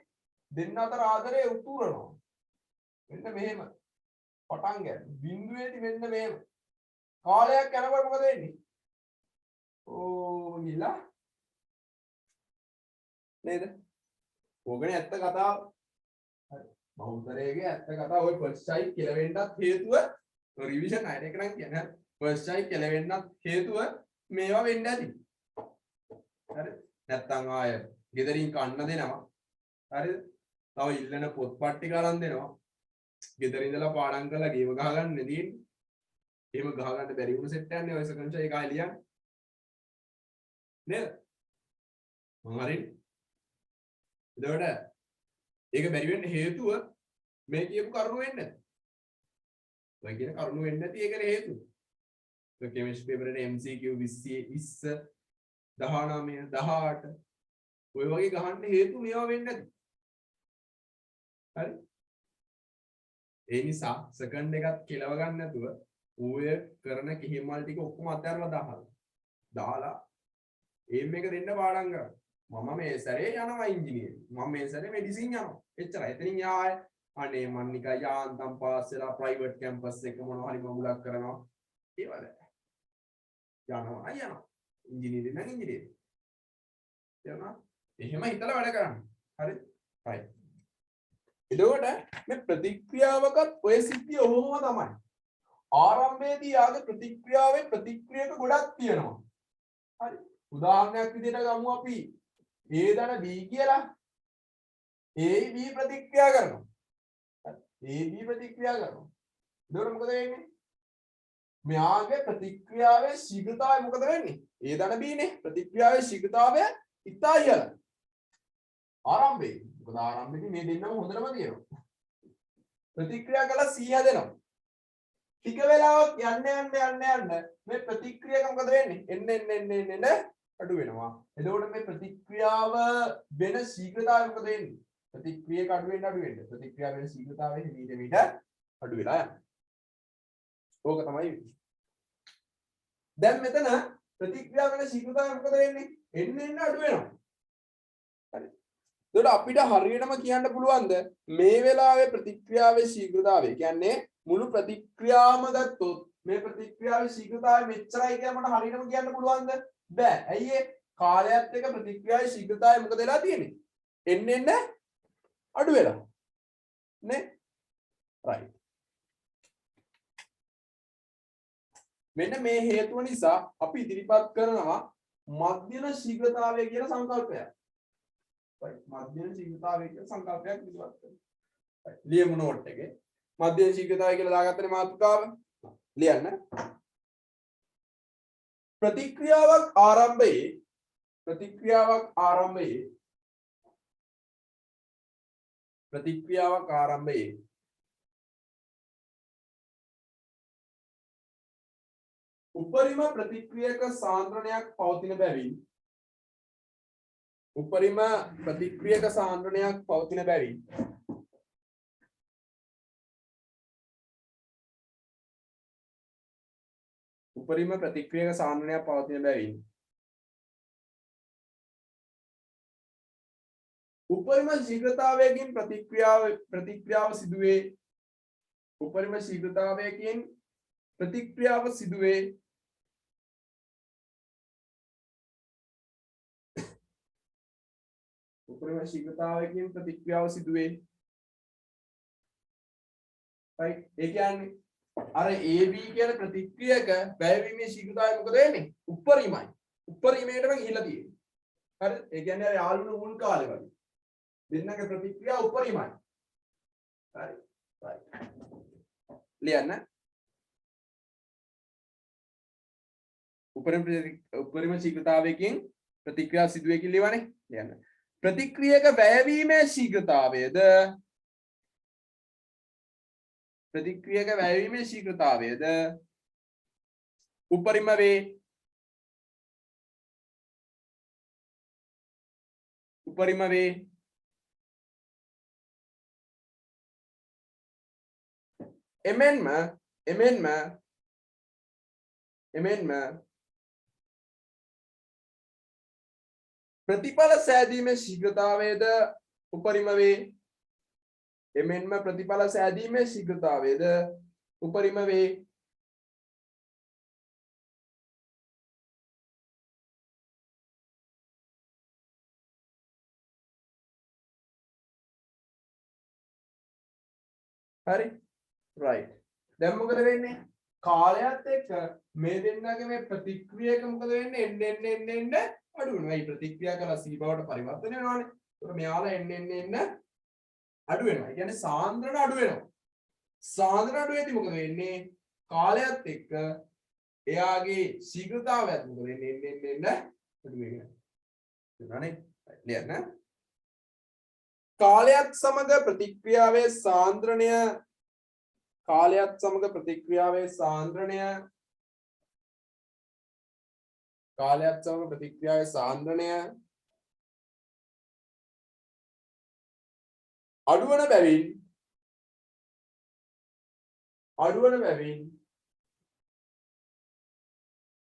දෙන්න අතර ආදරේ උතුරනවා. මෙන්න මෙහෙම. පටන් ගන්න. බිඳුවේදී මෙන්න මෙහෙම. කාලයක් යනකොට මොකද වෙන්නේ? ඕ ගිලා නේද? ඕකනේ ඇත්ත කතාව. හරි. බෞද්ධරයේ ඇත්ත කතාව ඔය ෆස්ට් සයිඩ් කියලා වෙන්නත් හේතුව රිවිෂන් අයන එක නම් කියන්නේ. ෆස්ට් සයිඩ් කියලා වෙන්නත් හේතුව මේවා වෙන්න ඇති. හරි. නැත්තම් ආය ගෙදරින් කන්න දෙනවා. හරිද? තව ඉල්ලන පොත්පත් ටික අරන් දෙනවා. ගෙදර ඉඳලා පාඩම් කරලා ගේම ගහ ගන්න නෙදී. එහෙම ගහ ගන්න බැරි වුණ සෙට් යන්නේ ඔය සෙකන්ඩ් එක ආයි ලියන්න. නේද? මම හරිනේ. එතකොට ඒක බැරි වෙන්න හේතුව මේ කියපු කරුණු වෙන්නේ නැති. ඔය කියන කරුණු වෙන්නේ නැති ඒකනේ හේතුව. ඔය කෙමිස්ට්‍රි පේපර් එකේ MCQ 20 19 18 ඔය වගේ ගහන්න හේතු මේවා වෙන්නේ නැති. හරි? ඒ නිසා සෙකන්ඩ් එකත් කෙලව ගන්න නැතුව ඔය කරන කිහිමල් ටික ඔක්කොම අතහැරලා දාලා එම් එක දෙන්න පාඩම් කරා. මම මේ සැරේ යනවා ඉංජිනේරින්. මම මේ සැරේ මෙඩිසින් යනවා. එච්චරයි. එතනින් යාය අනේ මන් නිකන් යාන්තම් පාස් වෙලා ප්‍රයිවට් කැම්පස් එක මොනවා හරි මගුලක් කරනවා. ඒවල යනවා. ඉංජිනේරින් නම් ඉංජිනේරින්. යනවා. එහෙම හිතලා වැඩ කරන්න. හරි? right. එතකොට මේ ප්‍රතික්‍රියාවකත් ඔය සිද්ධිය ඔහොම තමයි. ආරම්භයේදී යාගේ ප්‍රතික්‍රියාවේ ප්‍රතික්‍රියක ගොඩක් තියෙනවා. හරි. උදාහරණයක් විදිහට ගමු අපි A දන B කියලා. A B ප්‍රතික්‍රියා කරනවා. A B ප්‍රතික්‍රියා කරනවා. එතකොට මොකද වෙන්නේ? මෙයාගේ ප්‍රතික්‍රියාවේ ශීඝ්‍රතාවය මොකද වෙන්නේ? A දන B නේ. ප්‍රතික්‍රියාවේ ශීඝ්‍රතාවය ඉතා ඉහළයි. ආරම්භයේ මොකද ආරම්භයේදී මේ දෙන්නම හොඳටම තියෙනවා. ප්‍රතික්‍රියා කළා 100 හැදෙනවා. ටික වෙලාවක් යන්න මේ ප්‍රතික්‍රියාවක මොකද වෙන්නේ? එන්න අඩු වෙනවා. එතකොට මේ ප්‍රතික්‍රියාව වෙන ශීඝ්‍රතාවය මොකද වෙන්නේ? ප්‍රතික්‍රියාවක අඩු වෙන්න. ප්‍රතික්‍රියාව වෙන ශීඝ්‍රතාවය හිමීට අඩු වෙලා යනවා. ඕක තමයි. දැන් මෙතන ප්‍රතික්‍රියාව වෙන ශීඝ්‍රතාවය මොකද වෙන්නේ? එන්න අඩු වෙනවා. හරි. එතකොට අපිට හරියටම කියන්න පුළුවන්ද මේ වෙලාවේ ප්‍රතික්‍රියාවේ ශීඝ්‍රතාවය කියන්නේ මුළු ප්‍රතික්‍රියාවම ගත්තොත් මේ ප්‍රතික්‍රියාවේ ශීඝ්‍රතාවය මෙච්චරයි කියලා මට හරියටම කියන්න පුළුවන්ද? බෑ. ඇයි ඒ? කාලයත් එක්ක ප්‍රතික්‍රියාවේ ශීඝ්‍රතාවය මොකද වෙලා තියෙන්නේ? එන්න අඩු වෙලා. නේ? right. මෙන්න මේ හේතුව නිසා අපි ඉදිරිපත් කරනවා මධ්‍යම ශීඝ්‍රතාවය කියන සංකල්පයක්. right. මධ්‍යම ශීඝ්‍රතාවය කියන සංකල්පයක් ඉදිරිපත් කරනවා. right. ලියමු නෝට් එකේ. මධ්‍යම ශීඝ්‍රතාවය කියලා දාගත්තනේ මාතෘකාව. ලියන්න. ප්‍රතික්‍රියාවක් ආරම්භයේ ප්‍රතික්‍රියාවක් ආරම්භයේ උපරිම ප්‍රතික්‍රියක සාන්ද්‍රණයක් පවතින බැවින් උපරිම ප්‍රතික්‍රියක සාන්ද්‍රණයක් පවතින බැවින් උපරිම ප්‍රතික්‍රියක සාන්ද්‍රණයක් පවතින බැවින් උපරිම ශීඝ්‍රතාවයකින් ප්‍රතික්‍රියාව සිදුවේ උපරිම ශීඝ්‍රතාවයකින් ප්‍රතික්‍රියාව සිදුවේ උපරිම ශීඝ්‍රතාවයකින් ප්‍රතික්‍රියාව සිදුවේ right ඒ කියන්නේ අර AB කියන ප්‍රතික්‍රියක වැයවීමේ ශීඝ්‍රතාවය මොකද වෙන්නේ උපරිමයටම ගිහිලා තියෙන්නේ හරි ඒ කියන්නේ අර යාළුවෝ මුල් කාලේ වගේ දෙන්නගේ ප්‍රතික්‍රියාව උපරිමයි හරි right ලියන්න උපරිම ශීඝ්‍රතාවයකින් ප්‍රතික්‍රියාව සිදුවේ කියලා ලියවනේ ලියන්න ප්‍රතික්‍රියක වැයවීමේ ශීඝ්‍රතාවයද උපරිම වේ එමෙන්ම ප්‍රතිඵල සෑදීමේ ශීඝ්‍රතාවයද උපරිම වේ එමෙන්ම ප්‍රතිඵල සෑදීමේ ශීඝ්‍රතාවයද උපරිම වේ හරි right දැන් මොකද වෙන්නේ කාලයත් එක්ක මේ දෙන්නගේ මේ ප්‍රතික්‍රියක මොකද වෙන්නේ එන්න අඩු වෙනවා. මේ ප්‍රතික්‍රියා කරලා C බවට පරිවර්තනය වෙනවානේ. ඒක මෙයාලා එන්න අඩු වෙනවා. ඒ කියන්නේ සාන්ද්‍රණ අඩු වෙනවා. සාන්ද්‍රණ අඩු වෙද්දි මොකද වෙන්නේ? කාලයත් එක්ක එයාගේ ශීඝ්‍රතාවයත් මොකද වෙන්නේ? එන්න අඩු වෙනවා. හරිනේ? ලියන්න. කාලයත් සමග ප්‍රතික්‍රියාවේ සාන්ද්‍රණය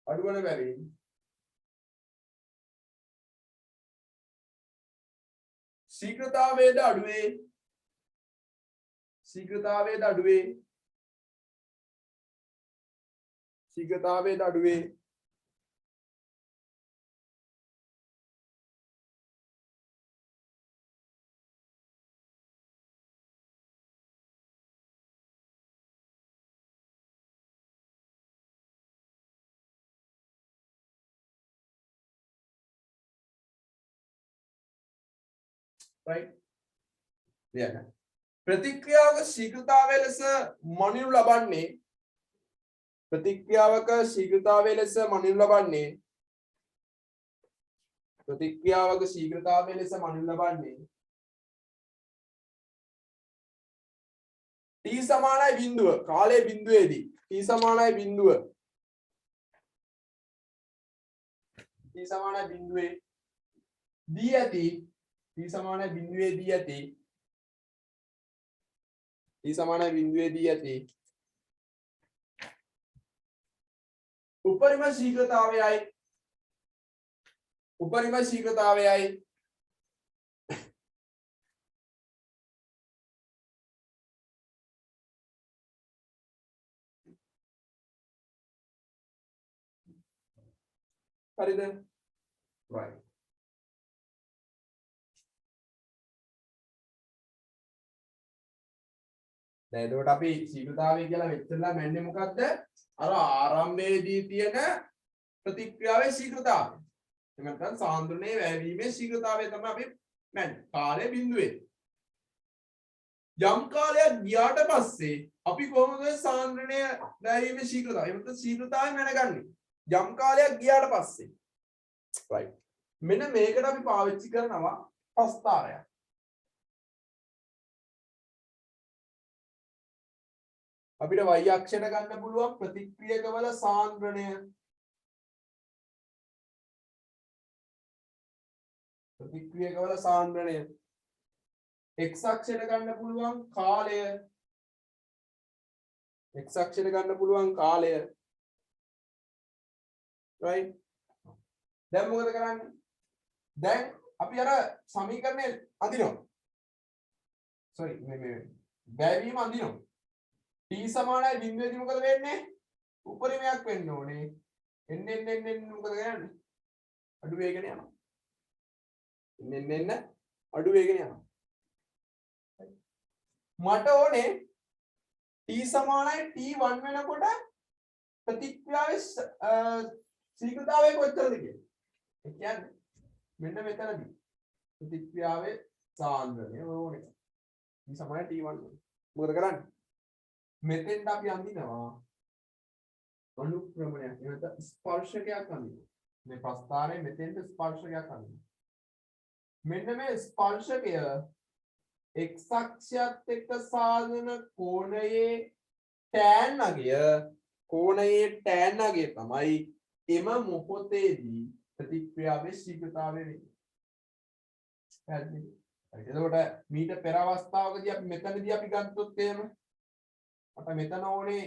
අඩුවන බැවින් ශීඝ්‍රතාවයද අඩුවේ right yeah ප්‍රතික්‍රියාවක ශීඝ්‍රතාවය ලෙස මනිනු ලබන්නේ t සමානයි බිඳුව කාලයේ බිඳුවේදී t සමානයි බිඳුවේ දී ඇති t සමානයි බිඳුවේ දී ඇති උපරිම ශීඝ්‍රතාවයයි හරිද right දැන් එතකොට අපි ශීඝ්‍රතාවය කියලා මෙච්චරලා මැන්නේ මොකද්ද අර ආරම්භයේදී තියෙන ප්‍රතික්‍රියාවේ ශීඝ්‍රතාවය එහෙම නැත්නම් සාන්ද්‍රණයේ වැයවීමේ ශීඝ්‍රතාවය තමයි අපි මැන්නේ කාලයේ බිඳුවේ යම් කාලයක් ගියාට පස්සේ අපි කොහොමද සාන්ද්‍රණය වැයවීමේ ශීඝ්‍රතාවය එහෙම නැත්නම් ශීඝ්‍රතාවය මැනගන්නේ යම් කාලයක් ගියාට පස්සේ right මෙන්න මේකට අපි පාවිච්චි කරනවා ප්‍රස්ථාරය. අපිට y අක්ෂයට ගන්න පුළුවන් ප්‍රතික්‍රියකවල සාන්ද්‍රණය. ප්‍රතික්‍රියකවල සාන්ද්‍රණය. x අක්ෂයට ගන්න පුළුවන් කාලය. x අක්ෂයට ගන්න පුළුවන් කාලය. right. දැන් මොකද කරන්නේ? දැන් අපි අර සමීකරණය අඳිනවා. sorry මේ වැයවීම අඳිනවා. t සමානයි බිඳුවේදී මොකද වෙන්නේ? උපරිමයක් වෙන්න ඕනේ. එන්න මොකද කරන්නේ? අඩු වේගන යනවා. එන්න අඩු වේගන යනවා. මට ඕනේ t සමානයි t1 වෙනකොට ප්‍රතික්‍රියාවේ ශීඝ්‍රතාවය කොච්චරද කියලා. ඒ කියන්නේ මෙන්න මෙතනදී ප්‍රතික්‍රියාවේ සාන්ද්‍රණය ඕනේ. t සමානයි t1. මොකද කරන්නේ? මෙතෙන්ට අපි අඳිනවා අනුක්‍රමණයක්. එහෙනම් ස්පර්ශකයක් අඳිනවා. මේ ප්‍රස්ථාරයේ මෙතෙන්ට ස්පර්ශකයක් අඳිනවා. මෙන්න මේ ස්පර්ශකය x අක්ෂයත් එක්ක සාධන කෝණයේ tan අගය තමයි එම මොහොතේදී ප්‍රතික්‍රියාවේ ශීඝ්‍රතාවය වෙන්නේ. පැහැදිලිද? එතකොට මීට පෙර අවස්ථාවකදී අපි මෙතනදී අපි ගත්තොත් එහෙම මට මෙතන ඕනේ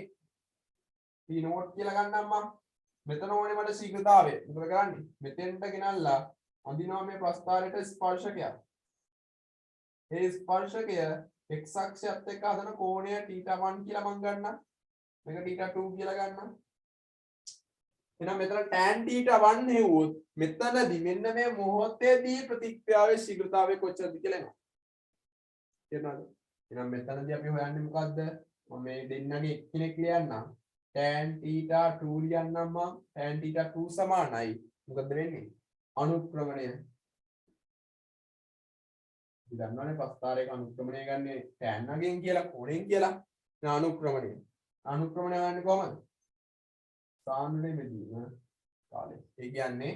t නෝට් කියලා ගන්නම් මම. මෙතන ඕනේ මට ශීඝ්‍රතාවය. මොකද කරන්නේ? මෙතෙන්ට ගෙනල්ලා අඳිනවා මේ ප්‍රස්ථාරයට ස්පර්ශකයක්. ඒ ස්පර්ශකය x අක්ෂයත් එක්ක හදන කෝණය θ1 කියලා මම ගන්නම්. මේක θ2 කියලා ගන්නම්. එහෙනම් මෙතන tan θ1 හෙව්වොත් මෙතනදී මෙන්න මේ මොහොතේදී ප්‍රතික්‍රියාවේ ශීඝ්‍රතාවය කොච්චරද කියලා එනවා. තේරුණාද? එහෙනම් මෙතනදී අපි හොයන්නේ මොකද්ද? මම මේ දෙන්නගේ එක්කෙනෙක් ලියන්නම්. tan θ2 ලියන්නම් මම. tan θ2 සමානයි. මොකද වෙන්නේ? අනුක්‍රමණය. අපි දන්නවනේ ප්‍රස්ථාරයක අනුක්‍රමණය ගන්නේ tan අගෙන් කියලා කෝණයෙන් කියලා. අනුක්‍රමණය. අනුක්‍රමණය ගන්නේ කොහමද? සාන්ද්‍රණය මෙදීම කාලය. ඒ කියන්නේ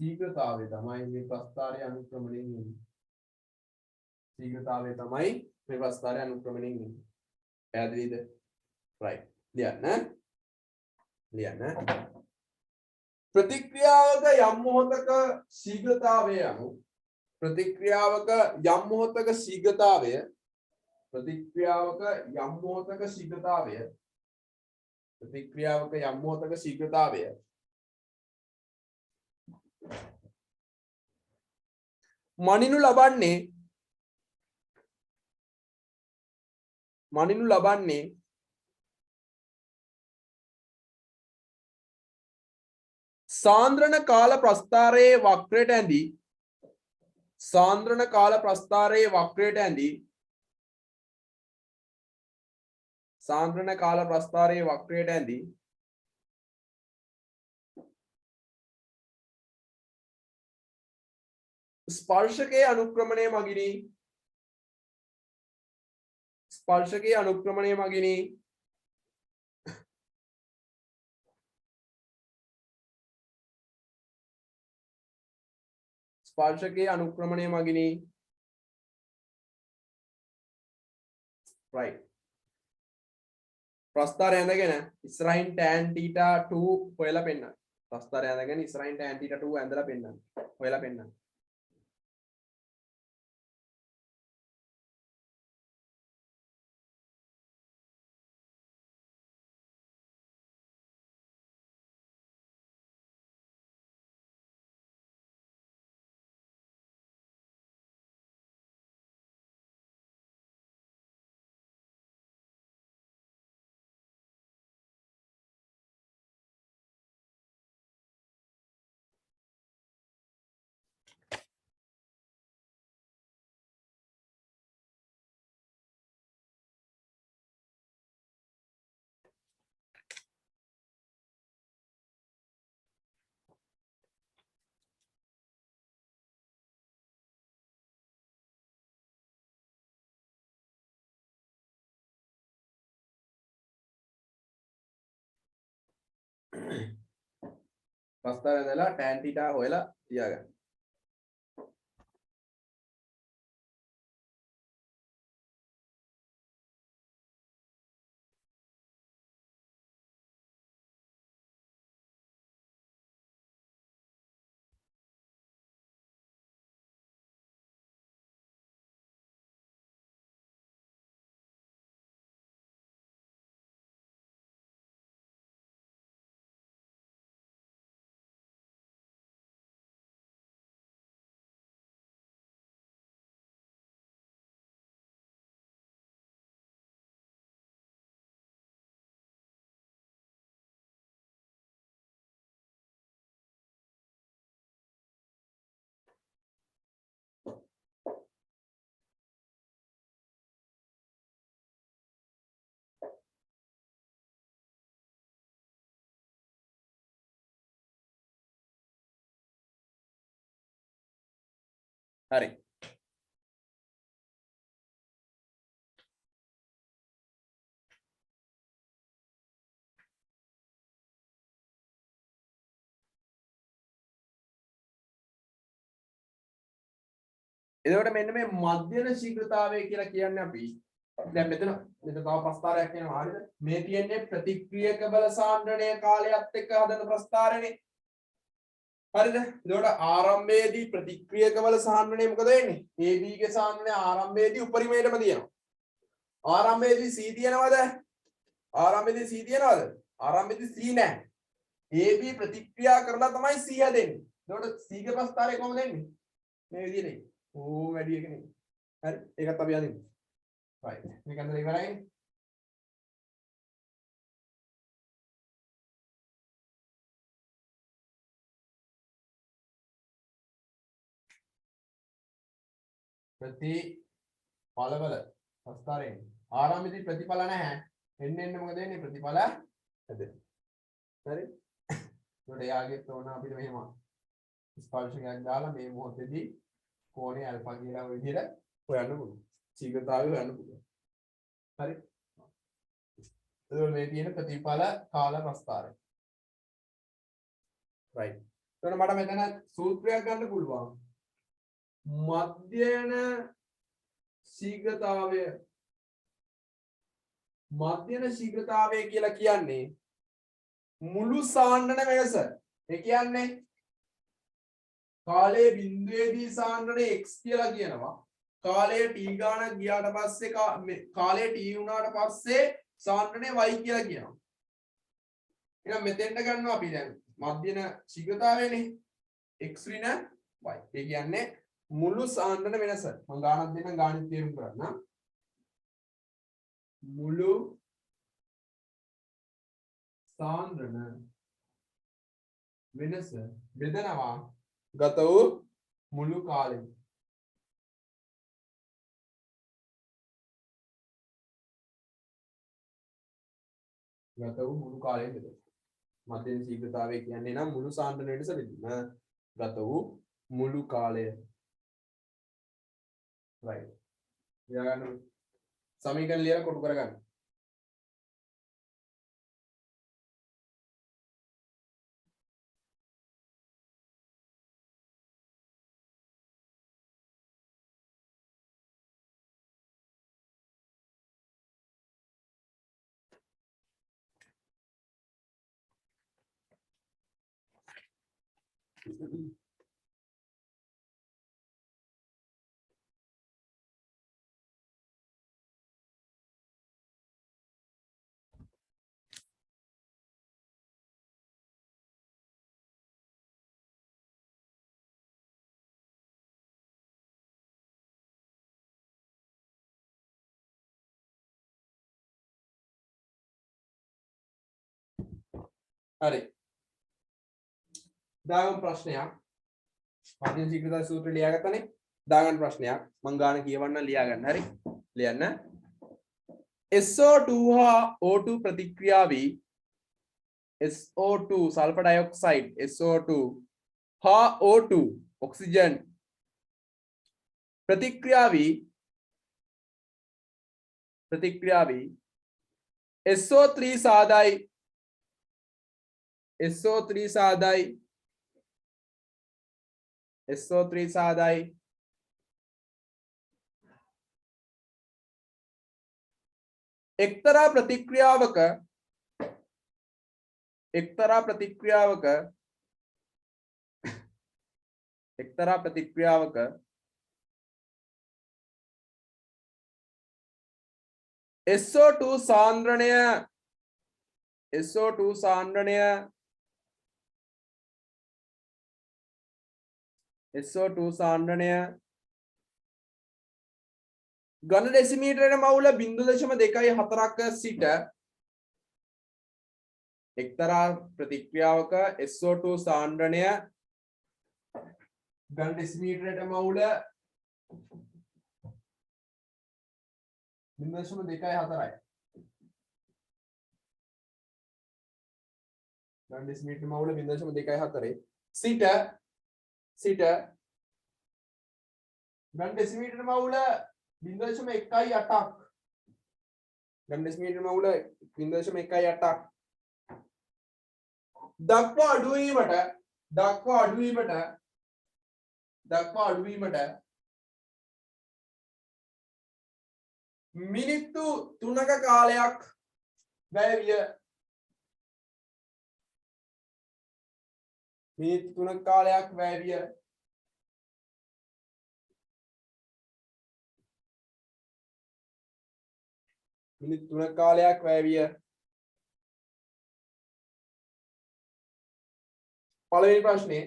ශීඝ්‍රතාවය තමයි මේ ප්‍රස්ථාරයේ අනුක්‍රමණයෙන් එන්නේ. ශීඝ්‍රතාවය තමයි මේ ප්‍රස්ථාරයේ අනුක්‍රමණයෙන් එන්නේ. පැහැදිලිද? right. ලියන්න. ප්‍රතික්‍රියාවක යම් මොහොතක ශීඝ්‍රතාවය අනුව ප්‍රතික්‍රියාවක යම් මොහොතක ශීඝ්‍රතාවය මනිනු ලබන්නේ සාන්ද්‍රණ කාල ප්‍රස්ථාරයේ වක්‍රයට ඇඳි ස්පර්ශකයේ අනුක්‍රමණය මගිනි right. ප්‍රස්ථාරය ඇඳගෙන ඉස්සරහින් tan θ2 හොයලා පෙන්නන්න. ප්‍රස්ථාරය ඇඳගෙන ඉස්සරහින් tan θ2 ඇඳලා පෙන්නන්න. හොයලා පෙන්නන්න. ප්‍රස්ථාරය ඉඳලා tan θ හොයලා තියාගන්න. හරි. එතකොට මෙන්න මේ මධ්‍යන ශීඝ්‍රතාවය කියලා කියන්නේ අපි දැන් මෙතන තව ප්‍රස්ථාරයක් එනවා හරිද? මේ තියෙන්නේ ප්‍රතික්‍රියක බල සාන්ද්‍රණය කාලයත් එක්ක හදන ප්‍රස්ථාරනේ. හරිද? එතකොට ආරම්භයේදී ප්‍රතික්‍රියක බල සාන්ද්‍රණය මොකද වෙන්නේ? AB ගේ සාන්ද්‍රණය ආරම්භයේදී උපරිමයටම තියෙනවා. ආරම්භයේදී C තියෙනවද? ආරම්භයේදී C තියෙනවද? ආරම්භයේදී C නැහැ. AB ප්‍රතික්‍රියා කරලා තමයි C හැදෙන්නේ. එතකොට C ගේ ප්‍රස්ථාරය කොහොමද එන්නේ? මේ විදිහට. ඕ වැඩි එක නෙමෙයි. හරි. ඒකත් අපි අදිමු. right. මේක අතර ඉවරයි. ප්‍රතිඵල වල ප්‍රස්ථාරයෙන් ආරම්භයේදී ප්‍රතිඵල නැහැ. එන්න මොකද වෙන්නේ? ප්‍රතිඵල හැදෙනවා. හරි. ඒකට යාගෙත් ඕන අපිට මෙහෙම ස්පර්ශකයක් දාලා මේ මොහොතේදී කෝණය ඇල්ෆා කියලා ඔය විදිහට හොයන්න පුළුවන්. ශීඝ්‍රතාවය හොයන්න පුළුවන්. හරි. එතකොට මේ තියෙන ප්‍රතිඵල කාල ප්‍රස්ථාරය. right. එතකොට මට මෙතන සූත්‍රයක් ගන්න පුළුවන්. මධ්‍යන ශීඝ්‍රතාවය කියලා කියන්නේ මුළු සාන්ද්‍රණ වෙනස. ඒ කියන්නේ කාලයේ බිඳුවේදී සාන්ද්‍රණය x කියලා කියනවා. කාලය t ගානක් ගියාට පස්සේ කාලය t වුණාට පස්සේ සාන්ද්‍රණය y කියලා කියනවා. එහෙනම් මෙතෙන්ට ගන්නවා අපි දැන් මධ්‍යන ශීඝ්‍රතාවයනේ x ඍණ y. ඒ කියන්නේ මුළු සාන්ද්‍රණ වෙනස. මම ගානක් දෙන්නම් ගානෙත් තේරුම් කරන්න. මුළු සාන්ද්‍රණ වෙනස බෙදනවා ගත වූ මුළු කාලෙම. ගත වූ මුළු කාලෙම බෙදෙනවා. මධ්‍යම ශීඝ්‍රතාවය කියන්නේ නම් මුළු සාන්ද්‍රණ වෙනස බෙදීම ගත වූ මුළු කාලය. right. යාගන්න සමීකරණ ලියලා කොටු කරගන්න. හරි. දාගන්න ප්‍රශ්නයක්. මධ්‍යම ශීඝ්‍රතාවය සූත්‍රය ලියාගත්තනේ. දාගන්න ප්‍රශ්නයක්. මං ගාන කියවන්න ලියා ගන්න. හරි. ලියන්න. SO2 හා O2 ප්‍රතික්‍රියාවී SO2 sulphur dioxide SO2 හා O2 ඔක්සිජන් ප්‍රතික්‍රියාවී SO3 සාදයි SO3 සාදයි. එක්තරා ප්‍රතික්‍රියාවක SO2 සාන්ද්‍රණය ඝන ඩෙසිමීටරයට මවුල 0.24ක සිට එක්තරා ප්‍රතික්‍රියාවක SO2 සාන්ද්‍රණය ඝන ඩෙසිමීටරයට මවුල 0.24යි. ඝන ඩෙසිමීටර මවුල 0.24 සිට ඝන ඩෙසිමීටර මවුල 0.18ක් ඝන ඩෙසිමීටර මවුල 0.18ක් දක්වා අඩුවීමට මිනිත්තු 3ක කාලයක් වැය විය. මිනිත්තු 3ක කාලයක් වැය විය. මිනිත්තු 3ක කාලයක් වැය විය. පළවෙනි ප්‍රශ්නේ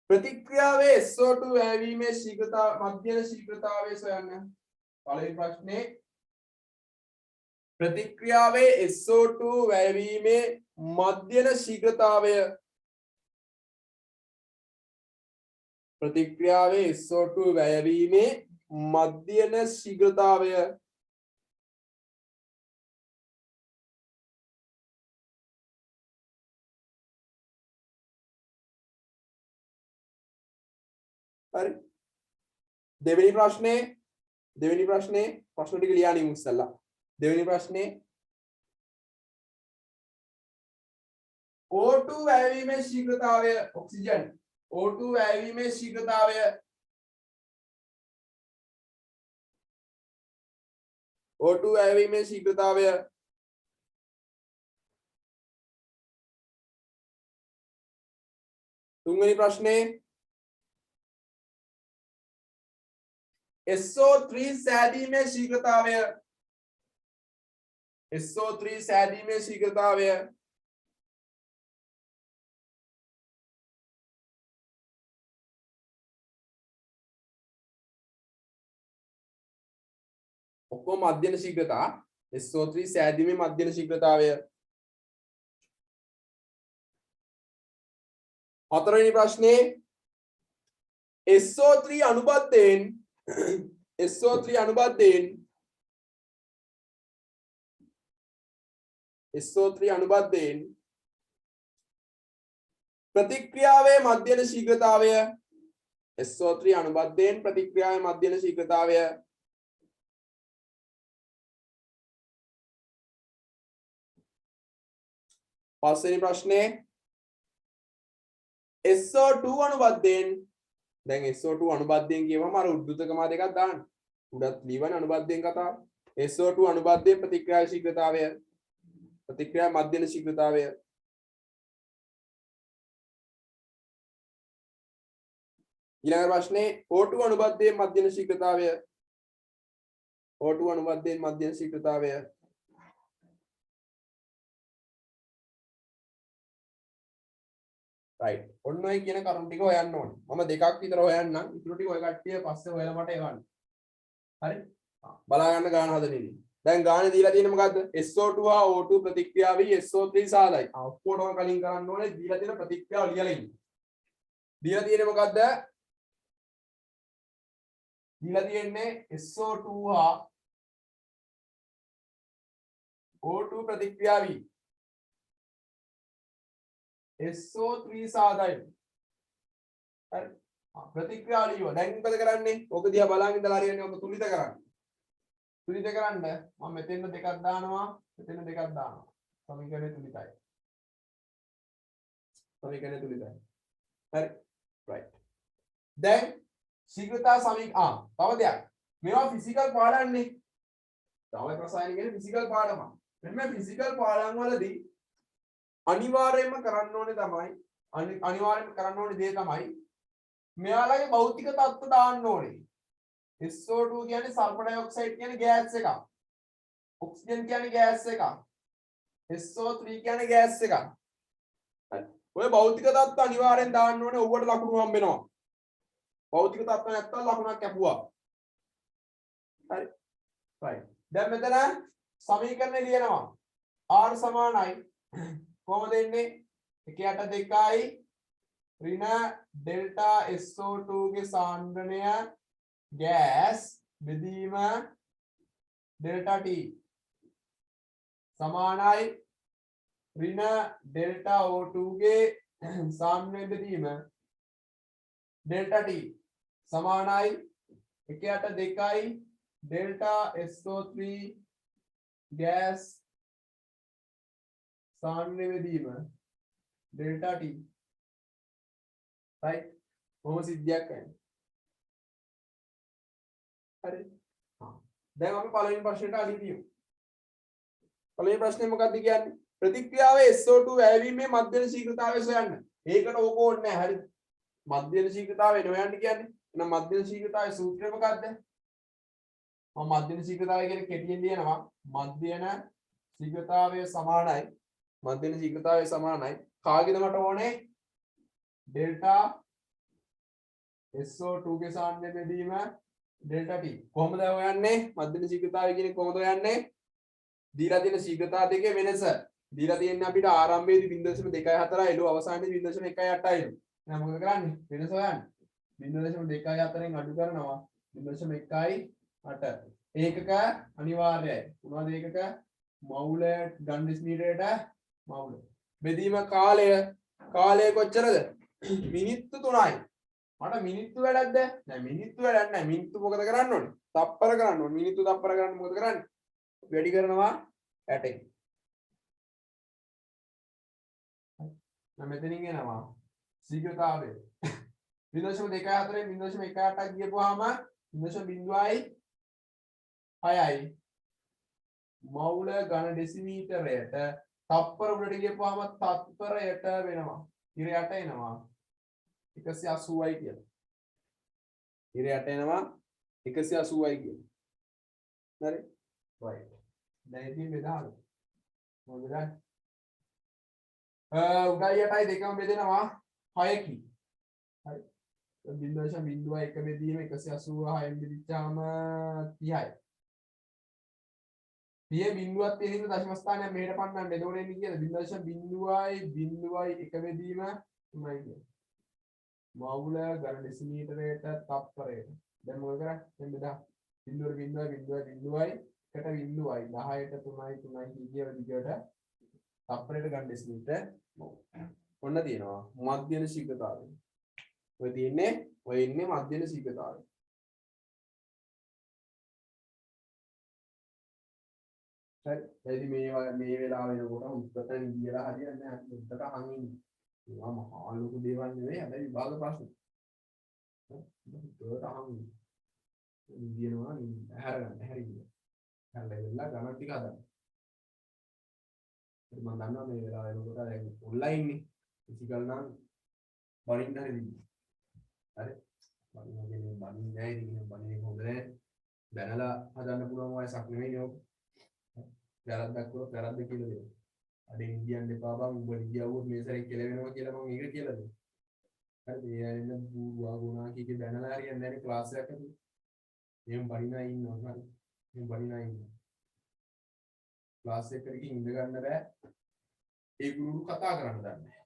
ප්‍රතික්‍රියාවේ SO2 වැයවීමේ මධ්‍යම ශීඝ්‍රතාවය සොයන්න. පළවෙනි ප්‍රශ්නේ ප්‍රතික්‍රියාවේ SO2 වැයවීමේ මධ්‍යම ශීඝ්‍රතාවය. ප්‍රතික්‍රියාවේ SO2 වැයවීමේ මධ්‍යම ශීඝ්‍රතාවය. හරි. දෙවෙනි ප්‍රශ්නේ ප්‍රශ්න ටික ලියන්න ඉස්සෙල්ලා. දෙවෙනි ප්‍රශ්නේ O2 වැයවීමේ ශීඝ්‍රතාවය ඔක්සිජන් O2 වැයවීමේ ශීඝ්‍රතාවය තුන්වෙනි ප්‍රශ්නේ SO3 සෑදීමේ ශීඝ්‍රතාවය ඔක්කොම මධ්‍යම ශීඝ්‍රතා SO3 සෑදීමේ මධ්‍යම ශීඝ්‍රතාවය. හතරවෙනි ප්‍රශ්නේ SO3 අනුබද්ධයෙන් ප්‍රතික්‍රියාවේ මධ්‍යම ශීඝ්‍රතාවය SO3 අනුබද්ධයෙන් ප්‍රතික්‍රියාවේ මධ්‍යම ශීඝ්‍රතාවය. පස්වෙනි ප්‍රශ්නේ SO2 අනුබද්ධයෙන් දැන් SO2 අනුබද්ධයෙන් කියවම අර උද්දුතකම දෙකක් දාන්න. උඩත් ලියවන අනුබද්ධයෙන් කතාව. SO2 අනුබද්ධයෙන් ප්‍රතික්‍රියා ශීඝ්‍රතාවය ප්‍රතික්‍රියා මධ්‍යම ශීඝ්‍රතාවය. ඊළඟ ප්‍රශ්නේ O2 අනුබද්ධයෙන් මධ්‍යම ශීඝ්‍රතාවය right. ඔන්න ඔය කියන කරුණු ටික හොයන්න ඕනේ. මම දෙකක් විතර හොයන්නම්. ඉතුරු ටික ඔය කට්ටිය පස්සේ හොයලා මට එවන්න. හරි? බලා ගන්න ගාන හදන්නේ. දැන් ගානේ දීලා තියෙන්නේ මොකද්ද? SO2 හා O2 ප්‍රතික්‍රියාවේ SO3 සාදයි. ඔක්කොටම කලින් කරන්න ඕනේ දීලා තියෙන ප්‍රතික්‍රියාව ලියලා ඉන්න. දීලා තියෙන්නේ මොකද්ද? දීලා තියෙන්නේ SO2 හා O2 ප්‍රතික්‍රියාවී SO3 සාදයි. හරි. ප්‍රතික්‍රියාව ලියව. දැන් මොකද කරන්නේ? ඕක දිහා බලන් ඉඳලා හරියන්නේ ඕක තුලිත කරන්න. තුලිත කරන්න මම මෙතෙන් දෙකක් දානවා මෙතෙන් දෙකක් දානවා සමීකරණය තුලිතයි සමීකරණය තුලිතයි හරි right දැන් ශීඝ්‍රතා තව දෙයක් මේවා ෆිසිකල් පාඩම්නේ ද්‍රව රසායන කියන්නේ ෆිසිකල් පාඩමක් මෙන්න මේ ෆිසිකල් පාඩම් වලදී අනිවාර්යයෙන්ම කරන්න ඕනේ තමයි අනිවාර්යයෙන්ම කරන්න ඕනේ දේ තමයි මෙයාලගේ භෞතික තත්ත්ව දාන්න ඕනේ SO2 කියන්නේ සල්ෆර් ඩයොක්සයිඩ් කියන්නේ ගෑස් එකක් ඔක්සිජන් කියන්නේ ගෑස් එකක් SO3 කියන්නේ ගෑස් එකක් හරි ඔය භෞතික තත්ත්ව අනිවාර්යෙන් දාන්න ඕනේ ඔව්වට ලකුණු හම්බ වෙනවා භෞතික තත්ත්ව නැත්තම් ලකුණක් කැපුවා හරි right දැන් මෙතන සමීකරණය ලියනවා R සමානයි කොහොමද එන්නේ 1/2යි ඍණ ඩෙල්ටා SO2 ගේ සාන්ද්‍රණය ගෑස් බෙදීම ඩෙල්ටා T සමානයි ඍණ ඩෙල්ටා O2 ගේ සාන්ද්‍රණය බෙදීම ඩෙල්ටා T සමානයි 1/2යි ඩෙල්ටා SO3 ගෑස් සාන්ද්‍රණය බෙදීම ඩෙල්ටා T right කොහොම සිද්ධියක් වෙන්නේ හරි දැන් අපි පළවෙනි ප්‍රශ්නෙට අලියමු පළවෙනි ප්‍රශ්නේ මොකක්ද කියන්නේ ප්‍රතික්‍රියාවේ SO2 වැයවීමේ මධ්‍යම ශීඝ්‍රතාවය සොයන්න ඒකට ඕක ඕනේ නැහැ හරි මධ්‍යම ශීඝ්‍රතාවය හොයන්න කියන්නේ එහෙනම් මධ්‍යම ශීඝ්‍රතාවයේ සූත්‍රය මොකක්ද මම මධ්‍යම ශීඝ්‍රතාවය කියන කෙටියෙන් ලියනවා මධ්‍යම ශීඝ්‍රතාවය සමානයි මධ්‍යම ශීඝ්‍රතාවය සමානයි කාගෙද මට ඕනේ ඩෙල්ටා SO2 ගේ සාන්ද්‍රණය බෙදීම ඩෙල්ටා T කොහොමද හොයන්නේ මධ්‍යම ශීඝ්‍රතාවය කියන්නේ කොහොමද හොයන්නේ දීලා තියෙන ශීඝ්‍රතා දෙකේ වෙනස දීලා තියෙන්නේ අපිට ආරම්භයේදී 0.24 එළු අවසානයේදී 0.18යි එහෙනම් මොකද කරන්නේ වෙනස හොයන්න 0.24න් අඩු කරනවා 0.18 ඒකක අනිවාර්යයි මොනවද ඒකක මවුල ගන් ඩෙසිමීටරයට මවුල බෙදීම කාලය කොච්චරද මිනිත්තු 3යි මට මිනිත්තු වැඩක්ද නෑ මිනිත්තු වැඩක් නෑ මිනිත්තු මොකද කරන්න ඕනේ තප්පර කරන්න ඕනේ මිනිත්තු තප්පර කරන්න මොකද කරන්නේ වැඩි කරනවා 60න් මම මෙතනින් එනවා ශීඝ්‍රතාවය 0.24 0.18ක් ගියපුවාම 0.06යි මවුල ඝන ඩෙසිමීටරයට තප්පර උඩට ගියපුවාම තත්පරයට වෙනවා ඉර යට එනවා 180යි කියලා ඉර යට එනවා 180යි කියලා හරි right දැන් ඉතින් බෙදාගන්න මොකද උඩයි යටයි දෙකම බෙදෙනවා 6කින් හරි 0.01 බෙදීම 186න් බෙදිච්චාම 30යි මේ බිඳුවක් තියෙන හින්දා දශම ස්ථානය මෙහෙට පන්නන්න එතකොට එන්නේ කියලා 0.01 බෙදීම තුනයි කියන්නේ මවුල ඝන ඩෙසිමීටරයට තප්පරයට දැන් මොකද කරන්නේ දැන් බෙදා 0.0.0.0යි එකට 0යි 10ට 3යි කියන විදිහට තප්පරයට ඝන ඩෙසිමීටර ඔන්න තියෙනවා මධ්‍යම ශීඝ්‍රතාවය ඔය තියෙන්නේ ඔය ඉන්නේ මධ්‍යම ශීඝ්‍රතාවය හරි මේ වෙලාව වෙනකොට උත්තරෙන් කියලා හරියන්නේ නැහැ උත්තර අහන්නේ ඒවා මහා ලොකු දේවල් නෙවෙයි හැබැයි විභාග ප්‍රශ්න උත්තර අහන්නේ කියනවා ඇහැරගන්න හැරියි හැරලා ගණන් ටික හදන්න මම දන්නවා මේ වෙලාව වෙනකොට දැන් ඔන්ලයින් නේ ෆිසිකල් නම් බලින්න හරියි හරි බලින්නේ නැහැ ඉතින් බලින්නේ හොඳ නැහැ දැනලා හදන්න පුළුවන් වයසක් නෙවෙයි නෝ වැරද්දක් කරොත් වැරද්ද කියලා දෙන්න. අඩේ ඉන්දියන් දෙපා බං උඹ ඉන්දියාවුවොත් මේ සැරේ කෙලවෙනවා කියලා මම ඒක කියලා දෙන්න. හරිද? ඒ ඇයිද බූවා ගුණා කීකේ බැනලා හරියන්නේ නැහැ ක්ලාස් එකක් ඇතුලේ. එහෙම බණිනා ඉන්නවා හරි. එහෙම බණිනා ඉන්නවා. ක්ලාස් එකකට ඉඳ ගන්න බෑ. ඒ ගුරු කතා කරන්න දන්නේ නැහැ.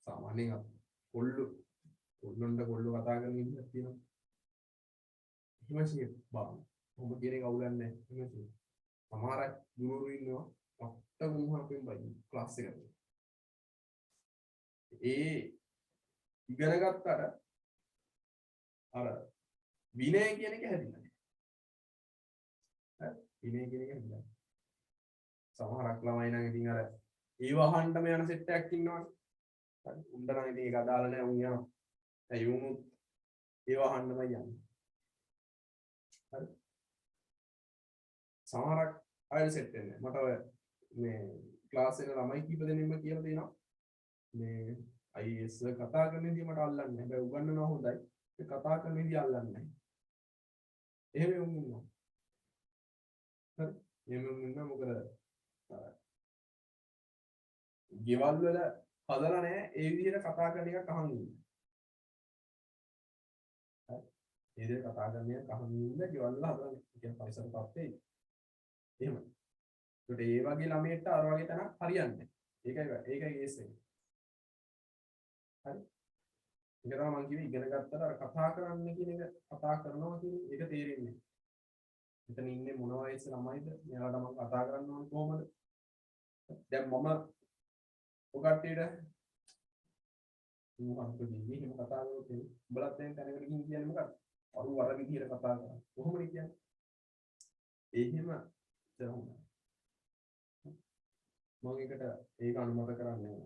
සාමාන්‍යයෙන් කොල්ලොන්ට කතා කරන ඉන්න තියෙනවා. එහෙමයි බං. ඔබ කියන එක අවුලක් නැහැ. එහෙමයි. සමහර ගුරු ඉන්නවා පට්ට ගුණහපෙන් බයි ක්ලාස් එකට. ඒ ඉගෙන ගත්තට අර විනය කියන එක හැදිලා නැහැ. විනය කියන එක හැදිලා. සමහරක් ළමයි නම් ඉතින් අර ඒව අහන්නම යන සෙට් එකක් ඉන්නවනේ. හරි. උන්ට නම් ඉතින් ඒක අදාළ නැහැ උන් යනවා. ඇයි උන් ඒව අහන්නමයි යන්නේ. හරි. සමහරක් අය සෙට් වෙන්නේ. මට ඔය මේ ක්ලාස් එකේ ළමයි කීප දෙනෙක්ම කියලා දෙනවා. මේ IS කතා කරන විදිහ මට අල්ලන්නේ නැහැ. හැබැයි උගන්වනවා හොඳයි. ඒ කතා කරන විදිහ අල්ලන්නේ නැහැ. එහෙම වුන් ඉන්නවා. හරි. එහෙම වුන් ඉන්නවා මොකද ගෙවල් වල හදලා නැහැ ඒ විදිහට කතා කරන එකක් අහන් ඉන්නේ. හරි. ඒ විදිහට කතා කරන එකක් අහන් ඉන්න ගෙවල් වල හදලා නැහැ. ඒ කියන්නේ පරිසර තත්ත්වය. එහෙමයි. ඒකට ඒ වගේ ළමයට අර වගේ තැනක් හරියන්නේ නැහැ. ඒකයි කේස් එක. හරි. ඒක තමයි මම කිව්වේ ඉගෙන ගත්තට අර කතා කරන්න කියන එක කතා කරනවා කියන එක තේරෙන්නේ නැහැ. මෙතන ඉන්නේ මොන වයස ළමයිද? මෙයාලට මම කතා කරන්න ඕන කොහමද? දැන් මම ඔය කට්ටියට මොකක්ද කියන්නේ? එහෙම කතා කරනකොට උඹලත් දැන් තැනකට ගිහින් කියන්නේ මොකක්ද? අරු වර විදියට කතා කරනවා. කොහොමද කියන්නේ? එහෙම තේරුණා. මම ඒකට ඒක අනුමත කරන්නේ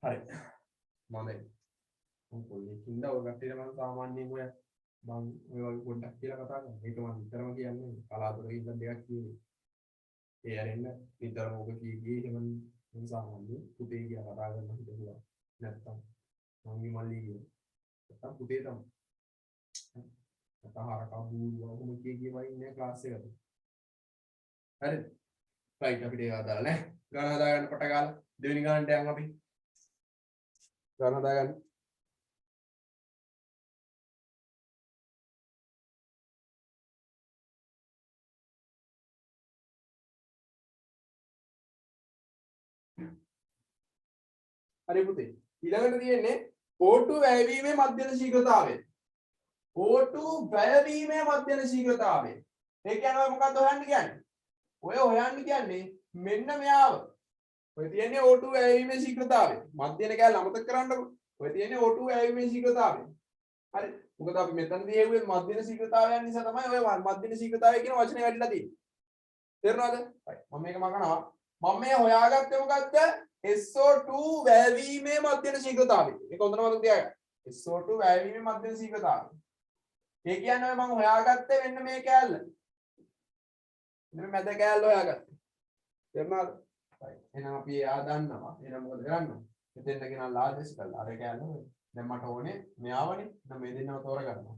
නැහැ. හරි. මම පොල්ලේකින්ද ඔය කට්ටියට මම සාමාන්‍යයෙන් ඔය මම ඔය වගේ පොඩ්ඩක් කියලා කතා කරනවා. ඒක මම විතරම කියන්නේ කලාතුරකින් ඉඳන් දෙකක් කියන්නේ. ඒ ඇරෙන්න විතරම ඔබ කීගේ එහෙම මම සාමාන්‍යයෙන් පුතේ කියලා කතා කරන්න හිතුවා. නැත්තම් මම්මි මල්ලි කියන. නැත්තම් පුතේ තමයි. නැත්තම් හරකා බූරුවා ඔහොම කීගේ වයි ඉන්නේ ක්ලාස් එකට. හරිද? රයිට් අපිට ඒක අදාළ නැහැ. ගාන හදාගන්න පට ගාලා දෙවෙනි ගානට යන් අපි. ගාන හදාගන්න. හරි පුතේ. ඊළඟට තියෙන්නේ O2 වැයවීමේ මධ්‍යම ශීඝ්‍රතාවය. O2 වැයවීමේ මධ්‍යම ශීඝ්‍රතාවය. ඒ කියන්නේ මොකක්ද හොයන්න කියන්නේ? ඔය හොයන්න කියන්නේ මෙන්න මෙයාව. ඔය තියෙන්නේ O2 වැයවීමේ ශීඝ්‍රතාවය. මධ්‍යම කැලේ අමතක කරන්නකො. ඔය තියෙන්නේ O2 වැයවීමේ ශීඝ්‍රතාවය. හරි. මොකද අපි මෙතනදී හෙව්වේ මධ්‍යම ශීඝ්‍රතාවයන් නිසා තමයි ඔය මධ්‍යම ශීඝ්‍රතාවය කියන වචනේ වැටිලා තියෙන්නේ. තේරුණාද? right. මම මේක මකනවා. මම මේ හොයාගත්තේ මොකද්ද? SO2 වැයවීමේ මධ්‍යම ශීඝ්‍රතාවය. මේක හොඳට මතක තියාගන්න. SO2 වැයවීමේ මධ්‍යම ශීඝ්‍රතාවය. ඒ කියන්නේ මම හොයාගත්තේ මෙන්න මේ කැලල. මෙන්න මැද කැලල හොයාගත්තේ. තේරුණාද? right. එහෙනම් අපි එයා දන්නවා. එහෙනම් මොකද කරන්නේ? මෙතෙන්ට ගෙනල්ලා ආදේශ කළා. අර කැලල දැන් මට ඕනේ මෙයාවනේ. දැන් මේ දෙන්නව තෝරගන්නවා.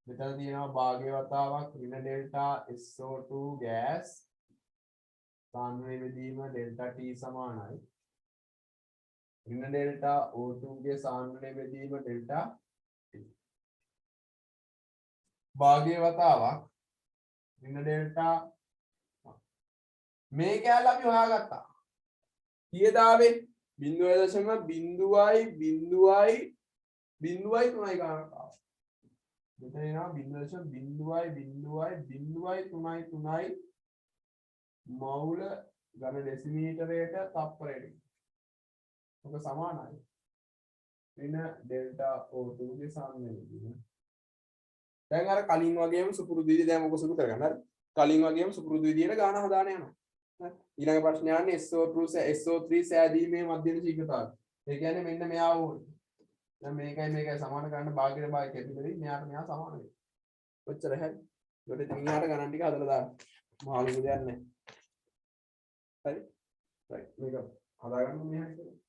මෙතන තියෙනවා භාග්‍ය වතාවක් ඍණ ඩෙල්ටා SO2 ගෑස් සාන්ද්‍රණය බෙදීම ඩෙල්ටා T සමානයි. ඍණ ඩෙල්ටා O2 ගේ සාන්ද්‍රණය බෙදීම ඩෙල්ටා T. භාග්‍ය වතාවක් ඍණ ඩෙල්ටා මේ කැලල අපි හොයාගත්තා. කීයද ආවේ? 0.0.0.0.3 ගණනක් ආවා. මෙතන එනවා 0.0.0.0.3 මවුල ඝන ඩෙසිමීටරයට තප්පරයට. ඔක සමානයි. ඍණ ඩෙල්ටා O2 ගේ සාන්ද්‍රණය. දැන් අර කලින් වගේම සුපුරුදු විදිහට දැන් මොක සුදු කරගන්න. හරි. කලින් වගේම සුපුරුදු විදිහට ගාන හදාන යනවා. හරි. ඊළඟ ප්‍රශ්නය යන්නේ SO3 සෑදීමේ මධ්‍යම ශීඝ්‍රතාවය. ඒ කියන්නේ මෙන්න මෙයා ඕනේ. දැන් මේකයි සමාන කරන්න භාගයට භාගය කැපිලදී මෙයාට මෙයා සමාන වෙනවා. ඔච්චර හරි. ඊට ඉතින් ඊහාට ගණන් ටික හදලා දාන්න. මහලු දෙයක් නැහැ. හරි. right. මේක හදාගන්න මෙහාට.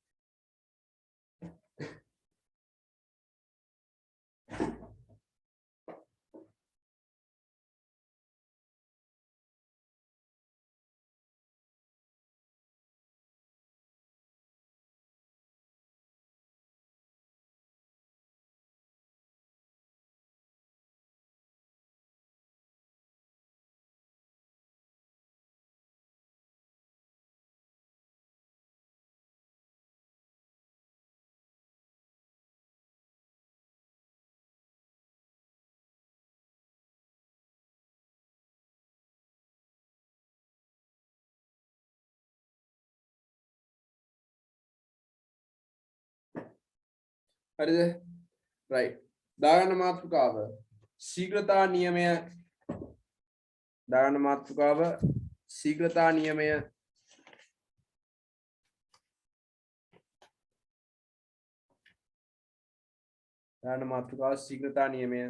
හරිද? right. දාගන්න මාතෘකාව ශීඝ්‍රතා නියමය දාගන්න මාතෘකාව ශීඝ්‍රතා නියමය දාගන්න මාතෘකාව ශීඝ්‍රතා නියමය